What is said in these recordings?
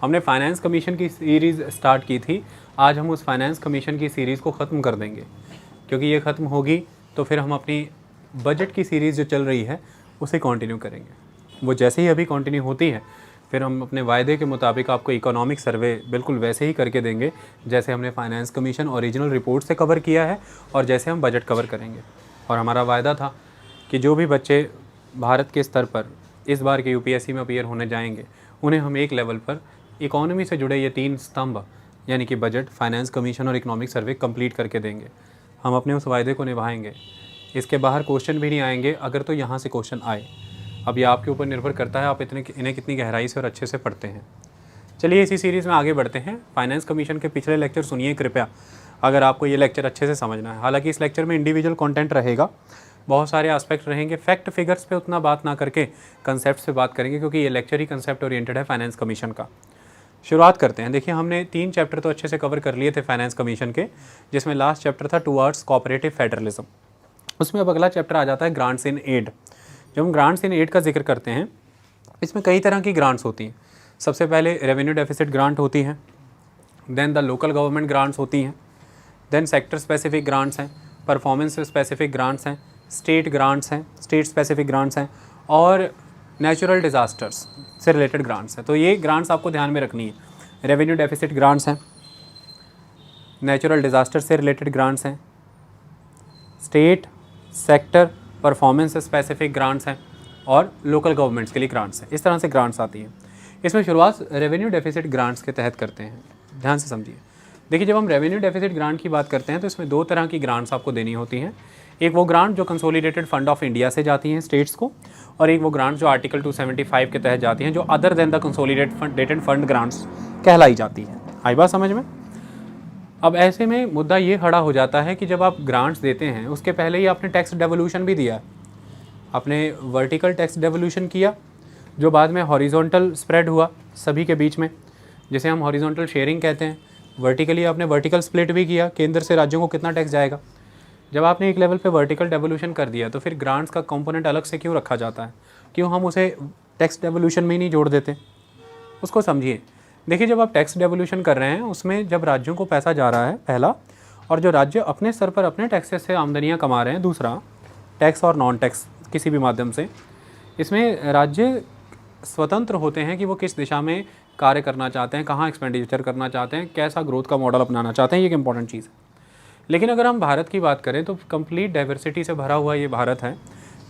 हमने finance commission की series start की थी, आज हम उस फाइनेंस कमीशन की सीरीज़ को ख़त्म कर देंगे, क्योंकि ये ख़त्म होगी तो फिर हम अपनी बजट की सीरीज़ जो चल रही है उसे कंटिन्यू करेंगे। वो जैसे ही अभी कंटिन्यू होती है फिर हम अपने वायदे के मुताबिक आपको इकोनॉमिक सर्वे बिल्कुल वैसे ही करके देंगे जैसे हमने फाइनेंस कमीशन ओरिजिनल रिपोर्ट से कवर किया है और जैसे हम बजट कवर करेंगे। और हमारा वायदा था कि जो भी बच्चे भारत के स्तर पर इस बार के यूपीएससी में अपीयर होने जाएंगे उन्हें हम एक लेवल पर इकोनॉमी से जुड़े ये 3 स्तंभ यानी कि बजट, फाइनेंस कमीशन और इकोनॉमिक सर्वे कंप्लीट करके देंगे। हम अपने उस वायदे को निभाएंगे। इसके बाहर क्वेश्चन भी नहीं आएंगे, अगर तो यहाँ से क्वेश्चन आए। अब ये आपके ऊपर निर्भर करता है आप इन्हें कितनी गहराई से और अच्छे से पढ़ते हैं। चलिए इसी सीरीज़ में आगे बढ़ते हैं। फाइनेंस कमीशन के पिछले लेक्चर सुनिए कृपया, अगर आपको ये लेक्चर अच्छे से समझना है। हालांकि इस लेक्चर में इंडिविजुअल कंटेंट रहेगा, बहुत सारे एस्पेक्ट रहेंगे। फैक्ट फिगर्स पे उतना बात ना करके कंसेप्ट पे बात करेंगे, क्योंकि ये लेक्चर ही कंसेप्ट ओरिएंटेड है फाइनेंस कमीशन का। शुरुआत करते हैं। देखिए हमने 3 चैप्टर तो अच्छे से कवर कर लिए थे फाइनेंस कमीशन के, जिसमें लास्ट चैप्टर था टुवर्ड्स कोऑपरेटिव फेडरलिज्म। उसमें अब अगला चैप्टर आ जाता है ग्रांट्स इन एड। जब हम ग्रांट्स इन एड का जिक्र करते हैं, इसमें कई तरह की ग्रांट्स होती हैं। सबसे पहले रेवेन्यू डेफिसिट ग्रांट होती हैं, then the local government grants होती हैं, देन सेक्टर स्पेसिफिक ग्रांट्स हैं, परफॉर्मेंस स्पेसिफिक ग्रांट्स हैं, स्टेट ग्रांट्स हैं, स्टेट स्पेसिफिक ग्रांट्स हैं, और नेचुरल डिज़ास्टर्स से रिलेटेड ग्रांट्स हैं। तो ये ग्रांट्स आपको ध्यान में रखनी है। रेवेन्यू डेफिसिट ग्रांट्स हैं, नेचुरल डिज़ास्टर से रिलेटेड ग्रांट्स हैं, state, sector, performance specific grants हैं, और लोकल गवर्नमेंट्स के लिए ग्रांट्स हैं। इस तरह से ग्रांट्स आती हैं। इसमें शुरुआत रेवेन्यू डेफिसिट ग्रांट्स के तहत करते हैं। ध्यान से समझिए। देखिए जब हम रेवेन्यू डेफिसिट ग्रांट की बात करते हैं तो इसमें 2 तरह की ग्रांट्स आपको देनी होती हैं। एक वो ग्रांट जो कंसोलिडेटेड फंड ऑफ इंडिया से जाती हैं स्टेट्स को, और एक वो ग्रांट जो आर्टिकल 275 के तहत जाती हैं, जो other than the consolidated fund grants कहलाई जाती हैं। आई बात समझ में? अब ऐसे में मुद्दा ये खड़ा हो जाता है कि जब आप ग्रांट्स देते हैं उसके पहले ही आपने टैक्स डेवोल्यूशन भी दिया। आपने वर्टिकल टैक्स डेवोल्यूशन किया जो बाद में हॉरिजॉन्टल स्प्रेड हुआ सभी के बीच में, जिसे हम हॉरिजॉन्टल शेयरिंग कहते हैं। वर्टिकली आपने वर्टिकल स्प्लिट भी किया, केंद्र से राज्यों को कितना टैक्स जाएगा। जब आपने एक लेवल पे वर्टिकल डेवोल्यूशन कर दिया तो फिर ग्रांट्स का कंपोनेंट अलग से क्यों रखा जाता है? क्यों हम उसे टैक्स डेवोल्यूशन में ही नहीं जोड़ देते? उसको समझिए। देखिए जब आप टैक्स डेवोल्यूशन कर रहे हैं उसमें जब राज्यों को पैसा जा रहा है पहला, और जो राज्य अपने स्तर पर अपने टैक्सेस से आमदनियाँ कमा रहे हैं दूसरा, टैक्स और नॉन टैक्स किसी भी माध्यम से, इसमें राज्य स्वतंत्र होते हैं कि वो किस दिशा में कार्य करना चाहते हैं, कहाँ एक्सपेंडिचर करना चाहते हैं, कैसा ग्रोथ का मॉडल अपनाना चाहते हैं। ये एक इंपॉर्टेंट चीज़ है। लेकिन अगर हम भारत की बात करें तो कंप्लीट डाइवर्सिटी से भरा हुआ ये भारत है,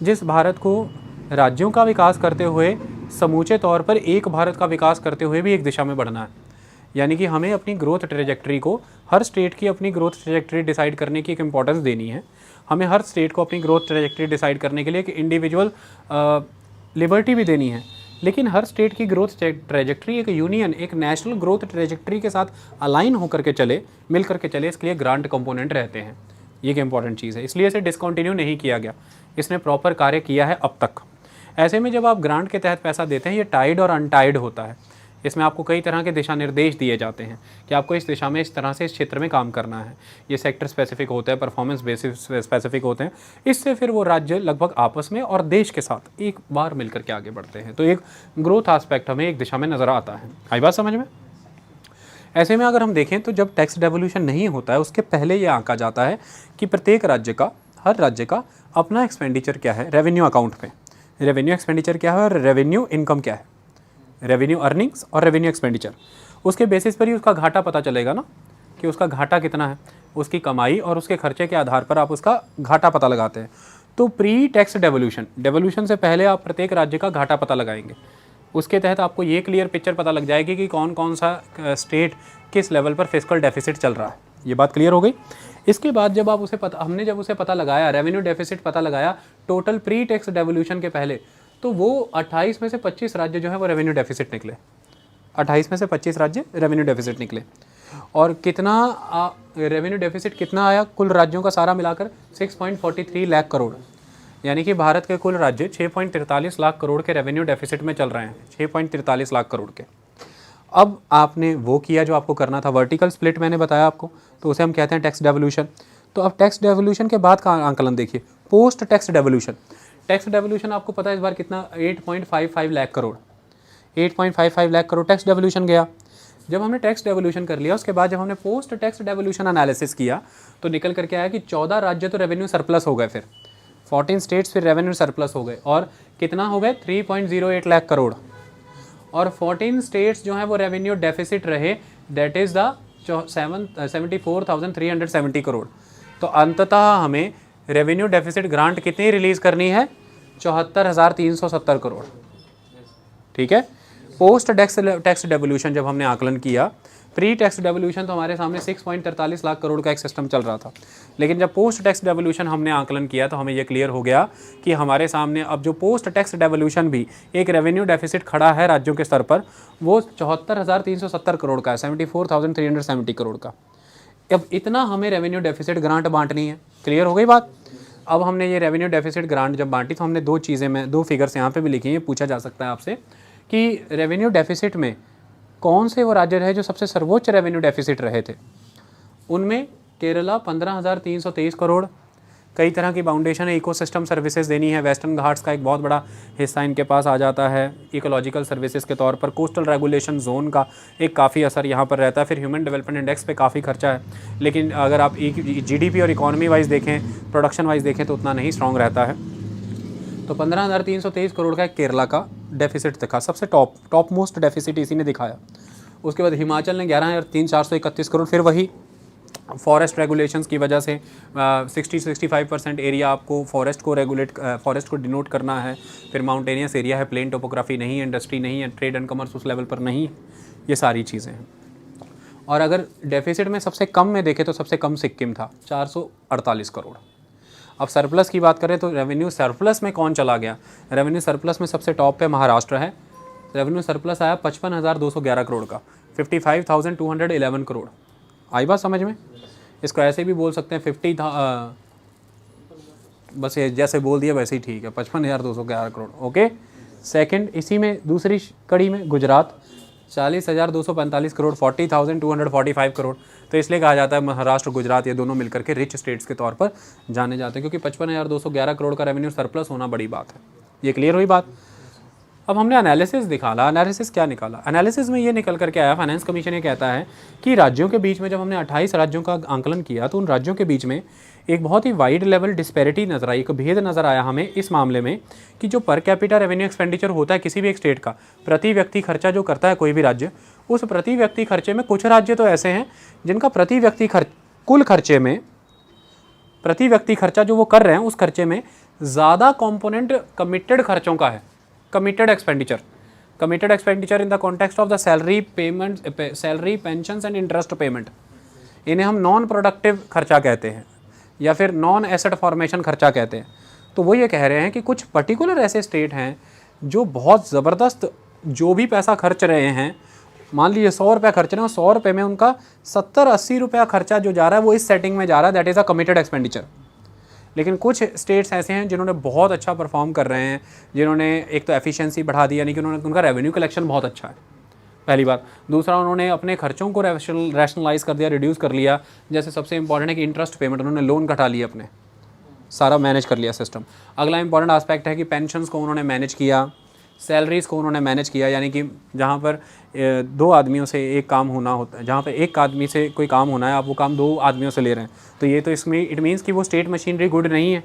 जिस भारत को राज्यों का विकास करते हुए समूचे तौर पर एक भारत का विकास करते हुए भी एक दिशा में बढ़ना है। यानी कि हमें अपनी ग्रोथ ट्रेजेक्ट्री को, हर स्टेट की अपनी ग्रोथ ट्रेजेक्ट्री डिसाइड करने की एक इंपॉर्टेंस देनी है। हमें हर स्टेट को अपनी ग्रोथ ट्रेजेक्ट्री डिसाइड करने के लिए एक इंडिविजुअल लिबर्टी भी देनी है। लेकिन हर स्टेट की ग्रोथ ट्रेजेक्ट्री एक यूनियन, एक नेशनल ग्रोथ ट्रेजेक्ट्री के साथ अलाइन होकर के चले, मिल करके चले, इसके लिए ग्रांट कंपोनेंट रहते हैं। ये एक इंपॉर्टेंट चीज़ है, इसलिए इसे डिसकंटिन्यू नहीं किया गया, इसने प्रॉपर कार्य किया है अब तक। ऐसे में जब आप ग्रांट के तहत पैसा देते हैं ये टाइड और अनटाइड होता है। इसमें आपको कई तरह के दिशा निर्देश दिए जाते हैं कि आपको इस दिशा में, इस तरह से, इस क्षेत्र में काम करना है। ये सेक्टर स्पेसिफिक होते हैं, परफॉर्मेंस बेसिस स्पेसिफिक होते हैं। इससे फिर वो राज्य लगभग आपस में और देश के साथ एक बार मिलकर के आगे बढ़ते हैं। तो एक ग्रोथ एस्पेक्ट हमें एक दिशा में नज़र आता है। आई बात समझ में? ऐसे में अगर हम देखें तो जब टैक्स डेवोल्यूशन नहीं होता है उसके पहले ये आंका जाता है कि प्रत्येक राज्य का, हर राज्य का अपना एक्सपेंडिचर क्या है रेवेन्यू अकाउंट में, रेवेन्यू एक्सपेंडिचर क्या है और रेवेन्यू इनकम क्या है, रेवेन्यू अर्निंग्स और रेवेन्यू एक्सपेंडिचर। उसके बेसिस पर ही उसका घाटा पता चलेगा ना कि उसका घाटा कितना है। उसकी कमाई और उसके खर्चे के आधार पर आप उसका घाटा पता लगाते हैं। तो प्री टैक्स डेवोल्यूशन से पहले आप प्रत्येक राज्य का घाटा पता लगाएंगे। उसके तहत आपको ये क्लियर पिक्चर पता लग जाएगी कि कौन कौन सा स्टेट किस लेवल पर फिस्कल डेफिसिट चल रहा है। ये बात क्लियर हो गई। इसके बाद जब आप उसे हमने जब उसे पता लगाया, रेवेन्यू डेफिसिट पता लगाया टोटल प्री टैक्स डेवोल्यूशन के पहले, तो वो 28 में से 25 राज्य जो है वो रेवेन्यू डेफिसिट निकले। 28 में से 25 राज्य रेवेन्यू डेफिसिट निकले। और कितना रेवेन्यू डेफिसिट कितना आया कुल राज्यों का सारा मिलाकर? 6.43 लाख करोड़। यानी कि भारत के कुल राज्य 6.43 लाख करोड़ के रेवेन्यू डेफिसिट में चल रहे हैं, 6.43 लाख करोड़ के। अब आपने वो किया जो आपको करना था, वर्टिकल स्प्लिट मैंने बताया आपको, तो उसे हम कहते हैं टैक्स डेवोल्यूशन। तो अब टैक्स डेवोल्यूशन के बाद का आंकलन देखिए, post tax devolution. Tax devolution आपको पता है इस बार कितना, 8.55 लाख करोड़। 8.55 लाख करोड़ टैक्स डेवल्यूशन गया। जब हमने टैक्स डेवल्यूशन कर लिया उसके बाद जब हमने पोस्ट टैक्स डेवल्यूशन एनालिसिस किया तो निकल करके आया कि 14 राज्य तो रेवेन्यू सरप्लस हो गए, फिर 14 स्टेट्स फिर रेवेन्यू सरप्लस हो गए और कितना हो गए 3.08 लाख करोड़, और 14 स्टेट्स जो हैं वो रेवेन्यू डेफिसिट रहे, दैट इज़ द 74,370 करोड़। तो अंततः हमें रेवेन्यू डेफिसिट ग्रांट कितनी रिलीज़ करनी है, 74,370 करोड़। ठीक है, पोस्ट टैक्स डेवल्यूशन जब हमने आकलन किया, प्री टैक्स डेवल्यूशन तो हमारे सामने 6.43 लाख करोड़ का एक सिस्टम चल रहा था, लेकिन जब पोस्ट टैक्स डेवल्यूशन हमने आकलन किया तो हमें ये क्लियर हो गया कि हमारे सामने अब जो पोस्ट टैक्स डेवल्यूशन भी एक रेवेन्यू डेफिसिट खड़ा है राज्यों के स्तर पर, वो 74,370 करोड़ का है, 74,370 करोड़ का। अब इतना हमें रेवेन्यू डेफिसिट ग्रांट बांटनी है। क्लियर हो गई बात। अब हमने ये रेवेन्यू डेफिसिट ग्रांट जब बांटी तो हमने दो चीज़ें में दो फिगर्स यहाँ पे भी लिखी हैं, पूछा जा सकता है आपसे कि रेवेन्यू डेफिसिट में कौन से वो राज्य रहे जो सबसे सर्वोच्च रेवेन्यू डेफिसिट रहे थे। उनमें केरला 15,323 करोड़, कई तरह की फाउंडेशन इकोसिस्टम सर्विसेज देनी है, वेस्टर्न घाट्स का एक बहुत बड़ा हिस्सा इनके पास आ जाता है इकोलॉजिकल सर्विसेज के तौर पर, कोस्टल रेगुलेशन जोन का एक काफ़ी असर यहाँ पर रहता है, फिर ह्यूमन डेवलपमेंट इंडेक्स पे काफ़ी खर्चा है, लेकिन अगर आप जीडीपी और इकोनॉमी वाइज देखें, प्रोडक्शन वाइज देखें तो उतना नहीं स्ट्रॉन्ग रहता है। तो 15,323 करोड़ का केरला का डेफिसिट दिखा, सबसे टॉप मोस्ट डेफिसिट इसी ने दिखाया। उसके बाद हिमाचल ने 11,431 करोड़, फिर वही फॉरेस्ट रेगुलेशंस की वजह से 60-65% एरिया आपको फॉरेस्ट को डिनोट करना है, फिर माउंटेनियस एरिया है, प्लेन टोपोग्राफी नहीं है, इंडस्ट्री नहीं है, ट्रेड एंड कॉमर्स उस लेवल पर नहीं है, ये सारी चीज़ें हैं। और अगर डेफिसिट में सबसे कम में देखें तो सबसे कम सिक्किम था 448 करोड़। अब सरप्लस की बात करें तो रेवेन्यू सरप्लस में कौन चला गया, रेवेन्यू सरप्लस में सबसे टॉप पे महाराष्ट्र है, रेवेन्यू सरप्लस आया 55,211 करोड़ का, 55,211 करोड़। आई बात समझ में। इसको ऐसे भी बोल सकते हैं 50 था, बस ये जैसे बोल दिया वैसे ही ठीक है, 55,211 करोड़। ओके। सेकंड, इसी में दूसरी कड़ी में गुजरात 40,245 करोड़, 40,245 करोड़। तो इसलिए कहा जाता है महाराष्ट्र गुजरात ये दोनों मिलकर के रिच स्टेट्स के तौर पर जाने जाते हैं, क्योंकि 55,211 करोड़ का रेवेन्यू सरप्लस होना बड़ी बात है। ये क्लियर हुई बात। अब हमने एनालिसिस दिखाला, एनालिसिस क्या निकाला, एनालिसिस में ये निकल करके आया, फाइनेंस कमीशन ये कहता है कि राज्यों के बीच में जब हमने 28 राज्यों का आंकलन किया तो उन राज्यों के बीच में एक बहुत ही वाइड लेवल डिस्पैरिटी नजर आई, एक भेद नज़र आया हमें इस मामले में कि जो पर कैपिटा रेवेन्यू एक्सपेंडिचर होता है किसी भी एक स्टेट का, प्रति व्यक्ति खर्चा जो करता है कोई भी राज्य, उस प्रति व्यक्ति खर्चे में कुछ राज्य तो ऐसे हैं जिनका प्रति व्यक्ति कुल खर्चे में प्रति व्यक्ति खर्चा जो वो कर रहे हैं उस खर्चे में ज़्यादा कॉम्पोनेंट कमिटेड खर्चों का है, committed expenditure in the context of the salary payment, salary pension and interest payment, इन्हें हम नॉन प्रोडक्टिव खर्चा कहते हैं या फिर नॉन एसेट फॉर्मेशन खर्चा कहते हैं। तो वो ये कह रहे हैं कि कुछ पर्टिकुलर ऐसे स्टेट हैं जो बहुत ज़बरदस्त जो भी पैसा खर्च रहे हैं, मान लीजिए 100 रुपया खर्च रहे हैं, 100 रुपये में उनका 70-80 रुपया खर्चा जो जा रहा है वो इस सेटिंग में जा रहा है, that is a committed expenditure. लेकिन कुछ स्टेट्स ऐसे हैं जिन्होंने बहुत अच्छा परफॉर्म कर रहे हैं, जिन्होंने एक तो एफिशिएंसी बढ़ा दी, यानी कि उनका रेवेन्यू कलेक्शन बहुत अच्छा है, पहली बात। दूसरा, उन्होंने अपने खर्चों को रैशनलाइज कर दिया, रिड्यूस कर लिया। जैसे सबसे इंपॉर्टेंट है कि इंटरेस्ट पेमेंट, उन्होंने लोन घटा लिए अपने, सारा मैनेज कर लिया सिस्टम। अगला इंपॉर्टेंट एस्पेक्ट है कि पेंशन्स को उन्होंने मैनेज किया, सैलरीज़ को उन्होंने मैनेज किया, यानी कि जहाँ पर 2 आदमियों से एक काम होना होता है, जहाँ पर एक आदमी से कोई काम होना है, आप वो काम 2 आदमियों से ले रहे हैं, तो ये तो इसमें इट मीन्स कि वो स्टेट मशीनरी गुड नहीं है।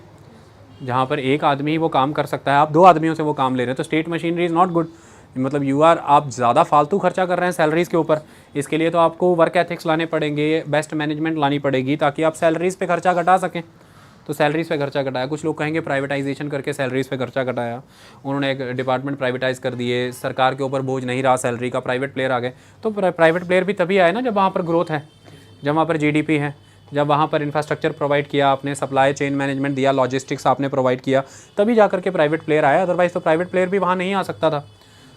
जहाँ पर एक आदमी ही वो काम कर सकता है, आप 2 आदमियों से वो काम ले रहे हैं, तो state machinery is not good. मतलब आप ज़्यादा फालतू खर्चा कर रहे हैं सैलरीज़ के ऊपर। इसके लिए तो आपको वर्क एथिक्स लाने पड़ेंगे, बेस्ट मैनेजमेंट लानी पड़ेगी ताकि आप सैलरीज़ पे खर्चा घटा सकें। तो सैलरीज़ पे खर्चा घटाया, कुछ लोग कहेंगे प्राइवेटाइजेशन करके सैलरीज़ पे खर्चा घटाया, उन्होंने एक डिपार्टमेंट प्राइवेटाइज़ कर दिए, सरकार के ऊपर बोझ नहीं रहा सैलरी का, प्राइवेट प्लेयर आ गए। तो प्राइवेट प्लेयर भी तभी आए ना जब वहाँ पर ग्रोथ है, जब वहाँ पर जीडीपी है, जब वहाँ पर इंफ्रास्ट्रक्चर प्रोवाइड किया आपने, सप्लाई चेन मैनेजमेंट दिया, लॉजिस्टिक्स आपने प्रोवाइड किया, तभी जा करके प्राइवेट प्लेयर आया, अदरवाइज़ तो प्राइवेट प्लेयर भी वहाँ नहीं आ सकता था।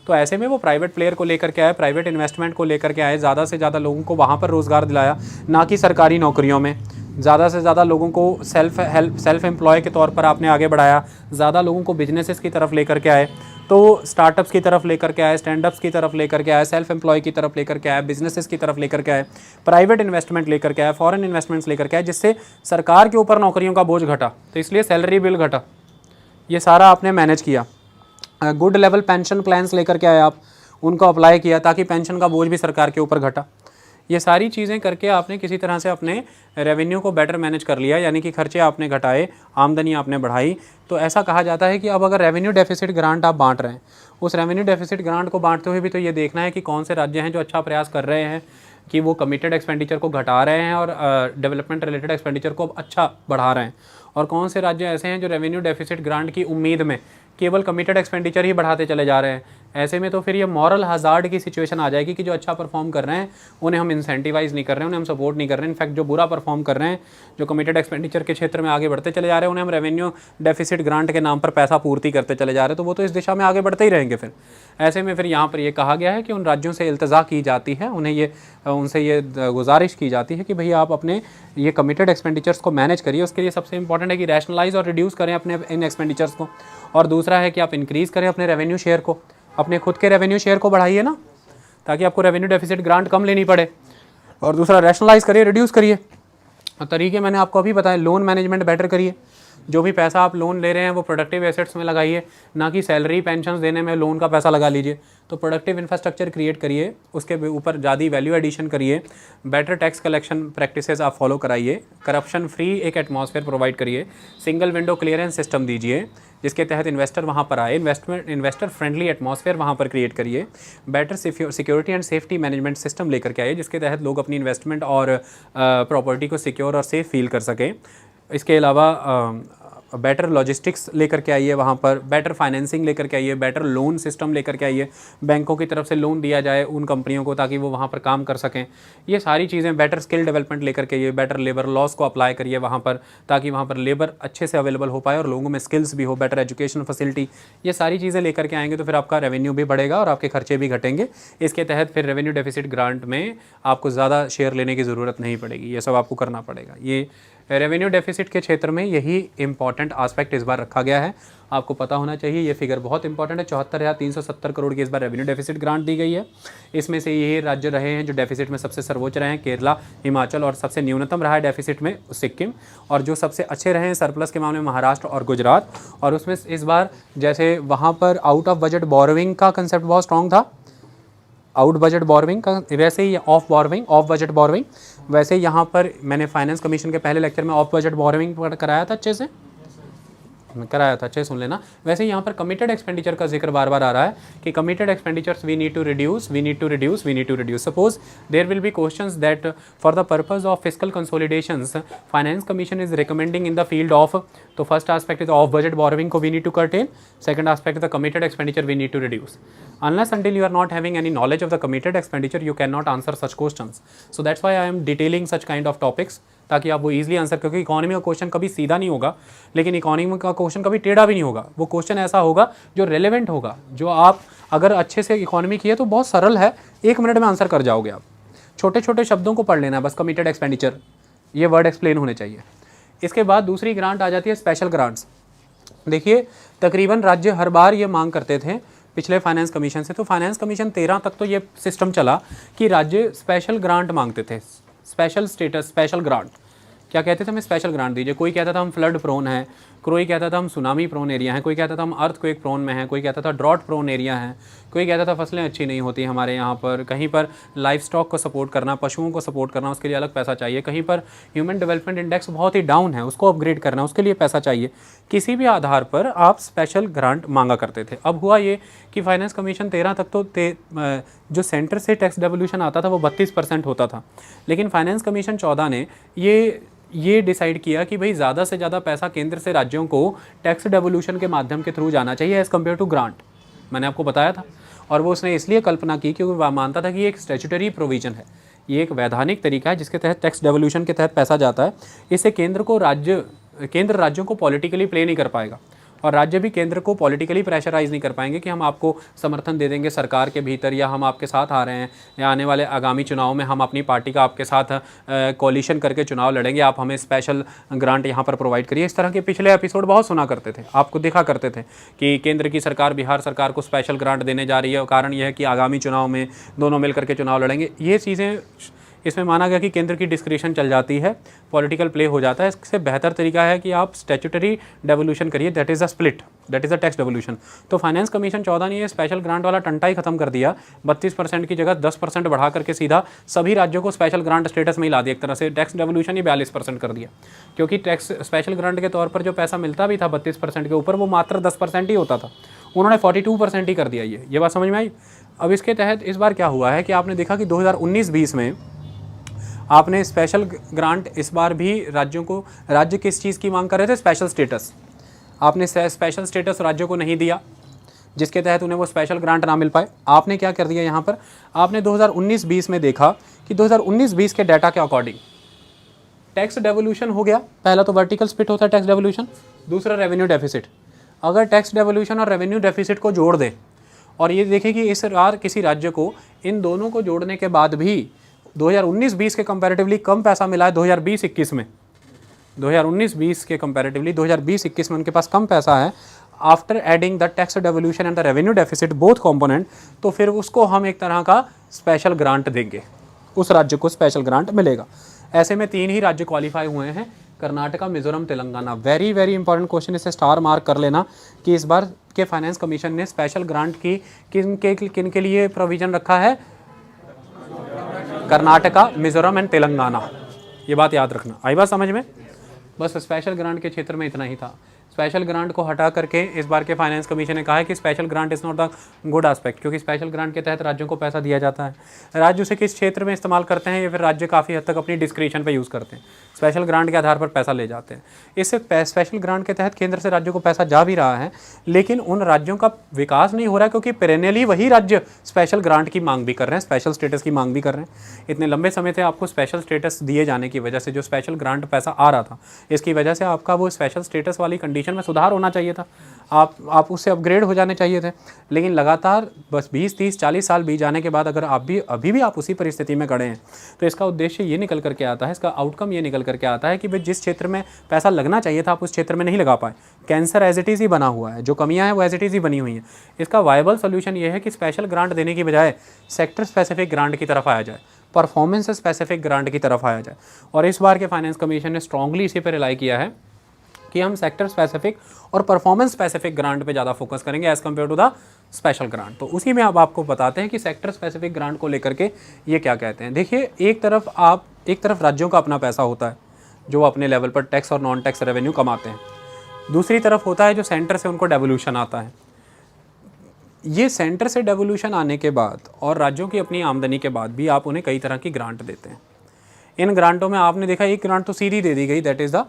तो ऐसे में वो प्राइवेट प्लेयर को लेकर के आए, प्राइवेट इन्वेस्टमेंट को लेकर के आए, ज़्यादा से ज़्यादा लोगों को वहाँ पर रोज़गार दिलाया, ना कि सरकारी नौकरियों में। ज़्यादा से ज़्यादा लोगों को सेल्फ एम्प्लॉय के तौर पर आपने आगे बढ़ाया, ज़्यादा लोगों को बिजनेसेस की तरफ लेकर के आए, तो स्टार्टअप्स की तरफ लेकर के आए, स्टैंडअप्स की तरफ लेकर के आए, सेल्फ एम्प्लॉय की तरफ लेकर के आए, बिजनेसेस की तरफ लेकर के आए, प्राइवेट इन्वेस्टमेंट लेकर के आए, फॉरेन इन्वेस्टमेंट्स लेकर के आए, जिससे सरकार के ऊपर नौकरियों का बोझ घटा, तो इसलिए सैलरी बिल घटा। ये सारा आपने मैनेज किया। गुड लेवल पेंशन प्लान्स लेकर के आए आप, उनको अप्लाई किया ताकि पेंशन का बोझ भी सरकार के ऊपर घटा। ये सारी चीज़ें करके आपने किसी तरह से अपने रेवेन्यू को बेटर मैनेज कर लिया, यानी कि खर्चे आपने घटाए, आमदनी आपने बढ़ाई। तो ऐसा कहा जाता है कि अब अगर रेवेन्यू डेफिसिट ग्रांट आप बांट रहे हैं, उस रेवेन्यू डेफिसिट ग्रांट को बांटते हुए भी तो ये देखना है कि कौन से राज्य हैं जो अच्छा प्रयास कर रहे हैं कि वो कमिटेड एक्सपेंडिचर को घटा रहे हैं और डेवलपमेंट रिलेटेड एक्सपेंडिचर को अच्छा बढ़ा रहे हैं, और कौन से राज्य ऐसे हैं जो रेवेन्यू डेफिसिट ग्रांट की उम्मीद में केवल कमिटेड एक्सपेंडिचर ही बढ़ाते चले जा रहे हैं। ऐसे में तो फिर ये मॉरल हज़ार्ड की सिचुएशन आ जाएगी कि जो अच्छा परफॉर्म कर रहे हैं उन्हें हम इंसेंटिवाइज नहीं कर रहे हैं, उन्हें हम सपोर्ट नहीं कर रहे हैं। इनफैक्ट जो बुरा परफॉर्म कर रहे हैं, जो कमिटेड एक्सपेंडिचर के क्षेत्र में आगे बढ़ते चले जा रहे हैं, उन्हें हम रेवेन्यू डेफिसिट ग्रांट के नाम पर पैसा पूर्ति करते चले जा रहे हैं, तो वो तो इस दिशा में आगे बढ़ते ही रहेंगे। फिर ऐसे में फिर यहाँ पर ये कहा गया है कि उन राज्यों से इल्तजा की जाती है, उनसे ये गुजारिश की जाती है कि भैया आप अपने ये कमिटेड एक्सपेंडिचर्स को मैनेज करिए। उसके लिए सबसे इंपॉर्टेंट है कि रैशनलाइज और रिड्यूस करें अपने इन एक्सपेंडिचर्स को, और दूसरा है कि आप इंक्रीज़ करें अपने रेवेन्यू शेयर को, अपने खुद के रेवेन्यू शेयर को बढ़ाइए ना, ताकि आपको रेवेन्यू डेफिसिट ग्रांट कम लेनी पड़े। और दूसरा रैशनलाइज करिए, रिड्यूस करिए। और तरीके मैंने आपको अभी बताए, लोन मैनेजमेंट बेटर करिए। जो भी पैसा आप लोन ले रहे हैं वो प्रोडक्टिव एसेट्स में लगाइए, ना कि सैलरी पेंशन देने में लोन का पैसा लगा लीजिए। तो प्रोडक्टिव इंफ्रास्ट्रक्चर क्रिएट करिए, उसके ऊपर ज़्यादा वैल्यू एडिशन करिए, बेटर टैक्स कलेक्शन प्रैक्टिसेस आप फॉलो कराइए, करप्शन फ्री एक एटमॉस्फेयर प्रोवाइड करिए, सिंगल विंडो क्लियरेंस सिस्टम दीजिए जिसके तहत इन्वेस्टर वहाँ पर आए, इन्वेस्टर फ्रेंडली एटमॉस्फेयर वहाँ पर क्रिएट करिए, better security and safety management system लेकर के आइए जिसके तहत लोग अपनी इन्वेस्टमेंट और प्रॉपर्टी को सिक्योर और सेफ फील कर सकें। इसके अलावा बेटर लॉजिस्टिक्स लेकर के आइए, वहाँ पर बेटर फाइनेंसिंग लेकर के आइए, बेटर लोन सिस्टम लेकर के आइए, बैंकों की तरफ से लोन दिया जाए उन कंपनियों को ताकि वो वहाँ पर काम कर सकें। ये सारी चीज़ें, बेटर स्किल डेवलपमेंट लेकर के आइए, बेटर लेबर लॉस को अप्लाई करिए वहाँ पर, ताकि वहाँ पर लेबर अच्छे से अवेलेबल हो पाए और लोगों में स्किल्स भी हो, बेटर एजुकेशन फैसिलिटी। ये सारी चीज़ें लेकर के आएंगे तो फिर आपका रेवेन्यू भी बढ़ेगा और आपके खर्चे भी घटेंगे। इसके तहत फिर रेवेन्यू डेफिसिट ग्रांट में आपको ज़्यादा शेयर लेने की ज़रूरत नहीं पड़ेगी, ये सब आपको करना पड़ेगा। ये रेवेन्यू डेफिसिट के क्षेत्र में यही इंपॉर्टेंट आस्पेक्ट इस बार रखा गया है, आपको पता होना चाहिए। ये फिगर बहुत इंपॉर्टेंट है, 74,370 करोड़ की इस बार रेवेन्यू डेफिसिट ग्रांट दी गई है। इसमें से ये राज्य रहे हैं जो डेफिसिट में सबसे सर्वोच्च रहे हैं, केरला, हिमाचल, और सबसे न्यूनतम रहा है डेफिसिट में सिक्किम, और जो सबसे अच्छे रहे हैं सरप्लस के मामले में महाराष्ट्र और गुजरात। और उसमें इस बार जैसे वहाँ पर आउट ऑफ बजट बोरोइंग का कंसेप्ट बहुत स्ट्रॉन्ग था, आउट बजट बोरोइंग का, वैसे ही ऑफ बजट बोरोइंग, वैसे यहाँ पर मैंने फाइनेंस कमीशन के पहले लेक्चर में ऑफ बजट बोरोइंग कराया था, अच्छे से कराया था, अच्छे सुन लेना। वैसे ही यहाँ पर कमिटेड एक्सपेंडिचर का जिक्र बार बार आ रहा है कि committed expenditures we need to reduce. Suppose there will be questions that for the purpose of fiscal consolidations finance commission is recommending in the field of, तो first aspect is of budget borrowing को we need to curtail, second aspect the committed expenditure we need to reduce. Unless until you are not having any knowledge of the committed expenditure, you cannot answer such questions. So that's why I am detailing such kind of topics, ताकि आप वो easily answer, क्योंकि economy का question कभी सीधा नहीं होगा, लेकिन इकोनॉमी का क्वेश्चन कभी टेढ़ा भी नहीं होगा। वो क्वेश्चन ऐसा होगा जो रेलेवेंट होगा, जो आप अगर अच्छे से इकोनॉमी की है तो बहुत सरल है, 1 मिनट में आंसर कर जाओगे आप। छोटे छोटे शब्दों को पढ़ लेना बस, कमिटेड एक्सपेंडिचर, ये वर्ड एक्सप्लेन होने चाहिए। इसके बाद दूसरी ग्रांट आ जाती है स्पेशल ग्रांट्स। देखिए तकरीबन राज्य हर बार ये मांग करते थे पिछले फाइनेंस कमीशन से, तो फाइनेंस कमीशन 13 तक तो ये सिस्टम चला कि राज्य स्पेशल ग्रांट मांगते थे, स्पेशल स्टेटस, स्पेशल ग्रांट। क्या कहते थे, हमें स्पेशल ग्रांट दीजिए। कोई कहता था हम फ्लड प्रोन हैं, कोई कहता था हम सुनामी प्रोन एरिया हैं, कोई कहता था हम अर्थक्वेक प्रोन में हैं, कोई कहता था ड्रॉट प्रोन एरिया हैं, कोई कहता था फसलें अच्छी नहीं होती हमारे यहाँ पर, कहीं पर लाइफ स्टॉक को सपोर्ट करना, पशुओं को सपोर्ट करना, उसके लिए अलग पैसा चाहिए, कहीं पर ह्यूमन डेवलपमेंट इंडेक्स बहुत ही डाउन है, उसको अपग्रेड करना, उसके लिए पैसा चाहिए। किसी भी आधार पर आप स्पेशल ग्रांट मांगा करते थे। अब हुआ ये कि फाइनेंस कमीशन 13 तक तो जो सेंटर से टैक्स डेवोल्यूशन आता था वो 32% होता था, लेकिन फाइनेंस कमीशन 14 ने ये डिसाइड किया कि भाई ज़्यादा से ज़्यादा पैसा केंद्र से राज्यों को टैक्स डेवोल्यूशन के माध्यम के थ्रू जाना चाहिए एज़ कम्पेयर टू ग्रांट। मैंने आपको बताया था, और वो उसने इसलिए कल्पना की क्योंकि वह मानता था कि ये एक स्टैट्यूटरी प्रोविजन है, ये एक वैधानिक तरीका है जिसके तहत टैक्स डेवोल्यूशन के तहत पैसा जाता है। इससे केंद्र राज्यों को पॉलिटिकली प्ले नहीं कर पाएगा, और राज्य भी केंद्र को पॉलिटिकली प्रेशराइज नहीं कर पाएंगे कि हम आपको समर्थन दे देंगे सरकार के भीतर, या हम आपके साथ आ रहे हैं, या आने वाले आगामी चुनाव में हम अपनी पार्टी का आपके साथ कोलिशन करके चुनाव लड़ेंगे, आप हमें स्पेशल ग्रांट यहाँ पर प्रोवाइड करिए। इस तरह के पिछले एपिसोड बहुत सुना करते थे, आपको देखा करते थे कि केंद्र की सरकार बिहार सरकार को स्पेशल ग्रांट देने जा रही है, कारण यह है कि आगामी चुनाव में दोनों मिल करके चुनाव लड़ेंगे। ये चीज़ें इसमें माना गया कि केंद्र की डिस्क्रिशन चल जाती है, पॉलिटिकल प्ले हो जाता है। इससे बेहतर तरीका है कि आप स्टैट्यूटरी डेवोल्यूशन करिए, that is a split, that is a tax devolution. तो फाइनेंस कमीशन 14 ने ये स्पेशल ग्रांट वाला टंटा ही खत्म कर दिया, 32% की जगह 10% बढ़ा करके सीधा सभी राज्यों को स्पेशल ग्रांट स्टेटस में ही ला दिया। एक तरह से टैक्स डेवोल्यूशन ही 42% कर दिया, क्योंकि टैक्स स्पेशल ग्रांट के तौर पर जो पैसा मिलता भी था 32% के ऊपर, वो मात्र 10% ही होता था, उन्होंने 42% ही कर दिया। ये बात समझ में आई। अब इसके तहत इस बार क्या हुआ है कि आपने देखा कि 2019-20 में आपने स्पेशल ग्रांट, इस बार भी राज्यों को, राज्य किस चीज़ की मांग कर रहे थे? Special status. आपने स्पेशल स्टेटस राज्यों को नहीं दिया, जिसके तहत उन्हें वो स्पेशल ग्रांट ना मिल पाए। आपने क्या कर दिया यहाँ पर, आपने 2019-20 में देखा कि 2019-20 के डाटा के अकॉर्डिंग टैक्स डेवोल्यूशन हो गया। पहला तो वर्टिकल स्प्लिट होता है टैक्स डेवोल्यूशन, दूसरा रेवेन्यू डेफिसिट। अगर टैक्स डेवोल्यूशन और रेवेन्यू डेफिसिट को जोड़ दें और ये देखें कि इस बार किसी राज्य को इन दोनों को जोड़ने के बाद भी 2019-20 के कंपैरेटिवली कम पैसा मिला है 2020-21 में, 2019-20 के कंपैरेटिवली 2020-21 में उनके पास कम पैसा है after adding the tax devolution and the revenue deficit both component, तो फिर उसको हम एक तरह का स्पेशल ग्रांट देंगे, उस राज्य को स्पेशल ग्रांट मिलेगा। ऐसे में 3 ही राज्य क्वालिफाई हुए हैं, Karnataka, Mizoram, Telangana. Very very important question, इसे स्टार मार्क कर लेना कि इस बार के फाइनेंस कमीशन ने स्पेशल ग्रांट की किन के लिए प्रोविजन रखा है? कर्नाटका, मिजोरम एंड तेलंगाना। ये बात याद रखना। आई बात समझ में? बस स्पेशल ग्रांट के क्षेत्र में इतना ही था। स्पेशल ग्रांट को हटा करके इस बार के फाइनेंस कमीशन ने कहा है कि special grant is not the good aspect, क्योंकि स्पेशल ग्रांट के तहत राज्यों को पैसा दिया जाता है। राज्य उसे किस क्षेत्र में इस्तेमाल करते हैं, या फिर राज्य काफ़ी हद तक अपनी डिस्क्रिशन पे यूज़ करते हैं, स्पेशल ग्रांट के आधार पर पैसा ले जाते हैं। इससे स्पेशल ग्रांट के तहत केंद्र से राज्यों को पैसा जा भी रहा है, लेकिन उन राज्यों का विकास नहीं हो रहा है, क्योंकि पेरेनियली वही राज्य स्पेशल ग्रांट की मांग भी कर रहे हैं, स्पेशल स्टेटस की मांग भी कर रहे हैं। इतने लंबे समय से आपको स्पेशल स्टेटस दिए जाने की वजह से, जो स्पेशल ग्रांट पैसा आ रहा था, इसकी वजह से आपका वो स्पेशल स्टेटस वाली कंडीशन में सुधार होना चाहिए था, आप उससे अपग्रेड हो जाने चाहिए थे। लेकिन लगातार बस 20, 30, 40 साल बीत जाने के बाद अगर आप भी अभी भी आप उसी परिस्थिति में खड़े हैं, तो इसका उद्देश्य ये निकल करके आता है, इसका आउटकम ये निकल करके आता है कि भाई जिस क्षेत्र में पैसा लगना चाहिए था आप उस क्षेत्र में नहीं लगा पाए। कैंसर एज इट इज़ ही बना हुआ है, जो कमियां हैं वो एज इट इज़ ही बनी हुई हैं। इसका वायबल सोल्यूशन ये है कि स्पेशल ग्रांट देने की बजाय सेक्टर स्पेसिफिक ग्रांट की तरफ आया जाए, परफॉर्मेंस स्पेसिफिक ग्रांट की तरफ आया जाए। और इस बार के फाइनेंस कमीशन ने स्ट्रांगली इसी पर रिलाई किया है कि हम सेक्टर स्पेसिफिक और परफॉर्मेंस स्पेसिफिक ग्रांट पे ज़्यादा फोकस करेंगे as compare to the special grant. तो उसी में अब आपको बताते हैं कि सेक्टर स्पेसिफिक ग्रांट को लेकर के ये क्या कहते हैं। देखिए, एक तरफ राज्यों का अपना पैसा होता है जो अपने लेवल पर टैक्स और नॉन टैक्स रेवेन्यू कमाते हैं, दूसरी तरफ होता है जो सेंटर से उनको डेवोल्यूशन आता है। ये सेंटर से डेवोल्यूशन आने के बाद और राज्यों की अपनी आमदनी के बाद भी आप उन्हें कई तरह की ग्रांट देते हैं। इन ग्रांटों में आपने देखा एक ग्रांट तो सीधी दे दी गई, that is the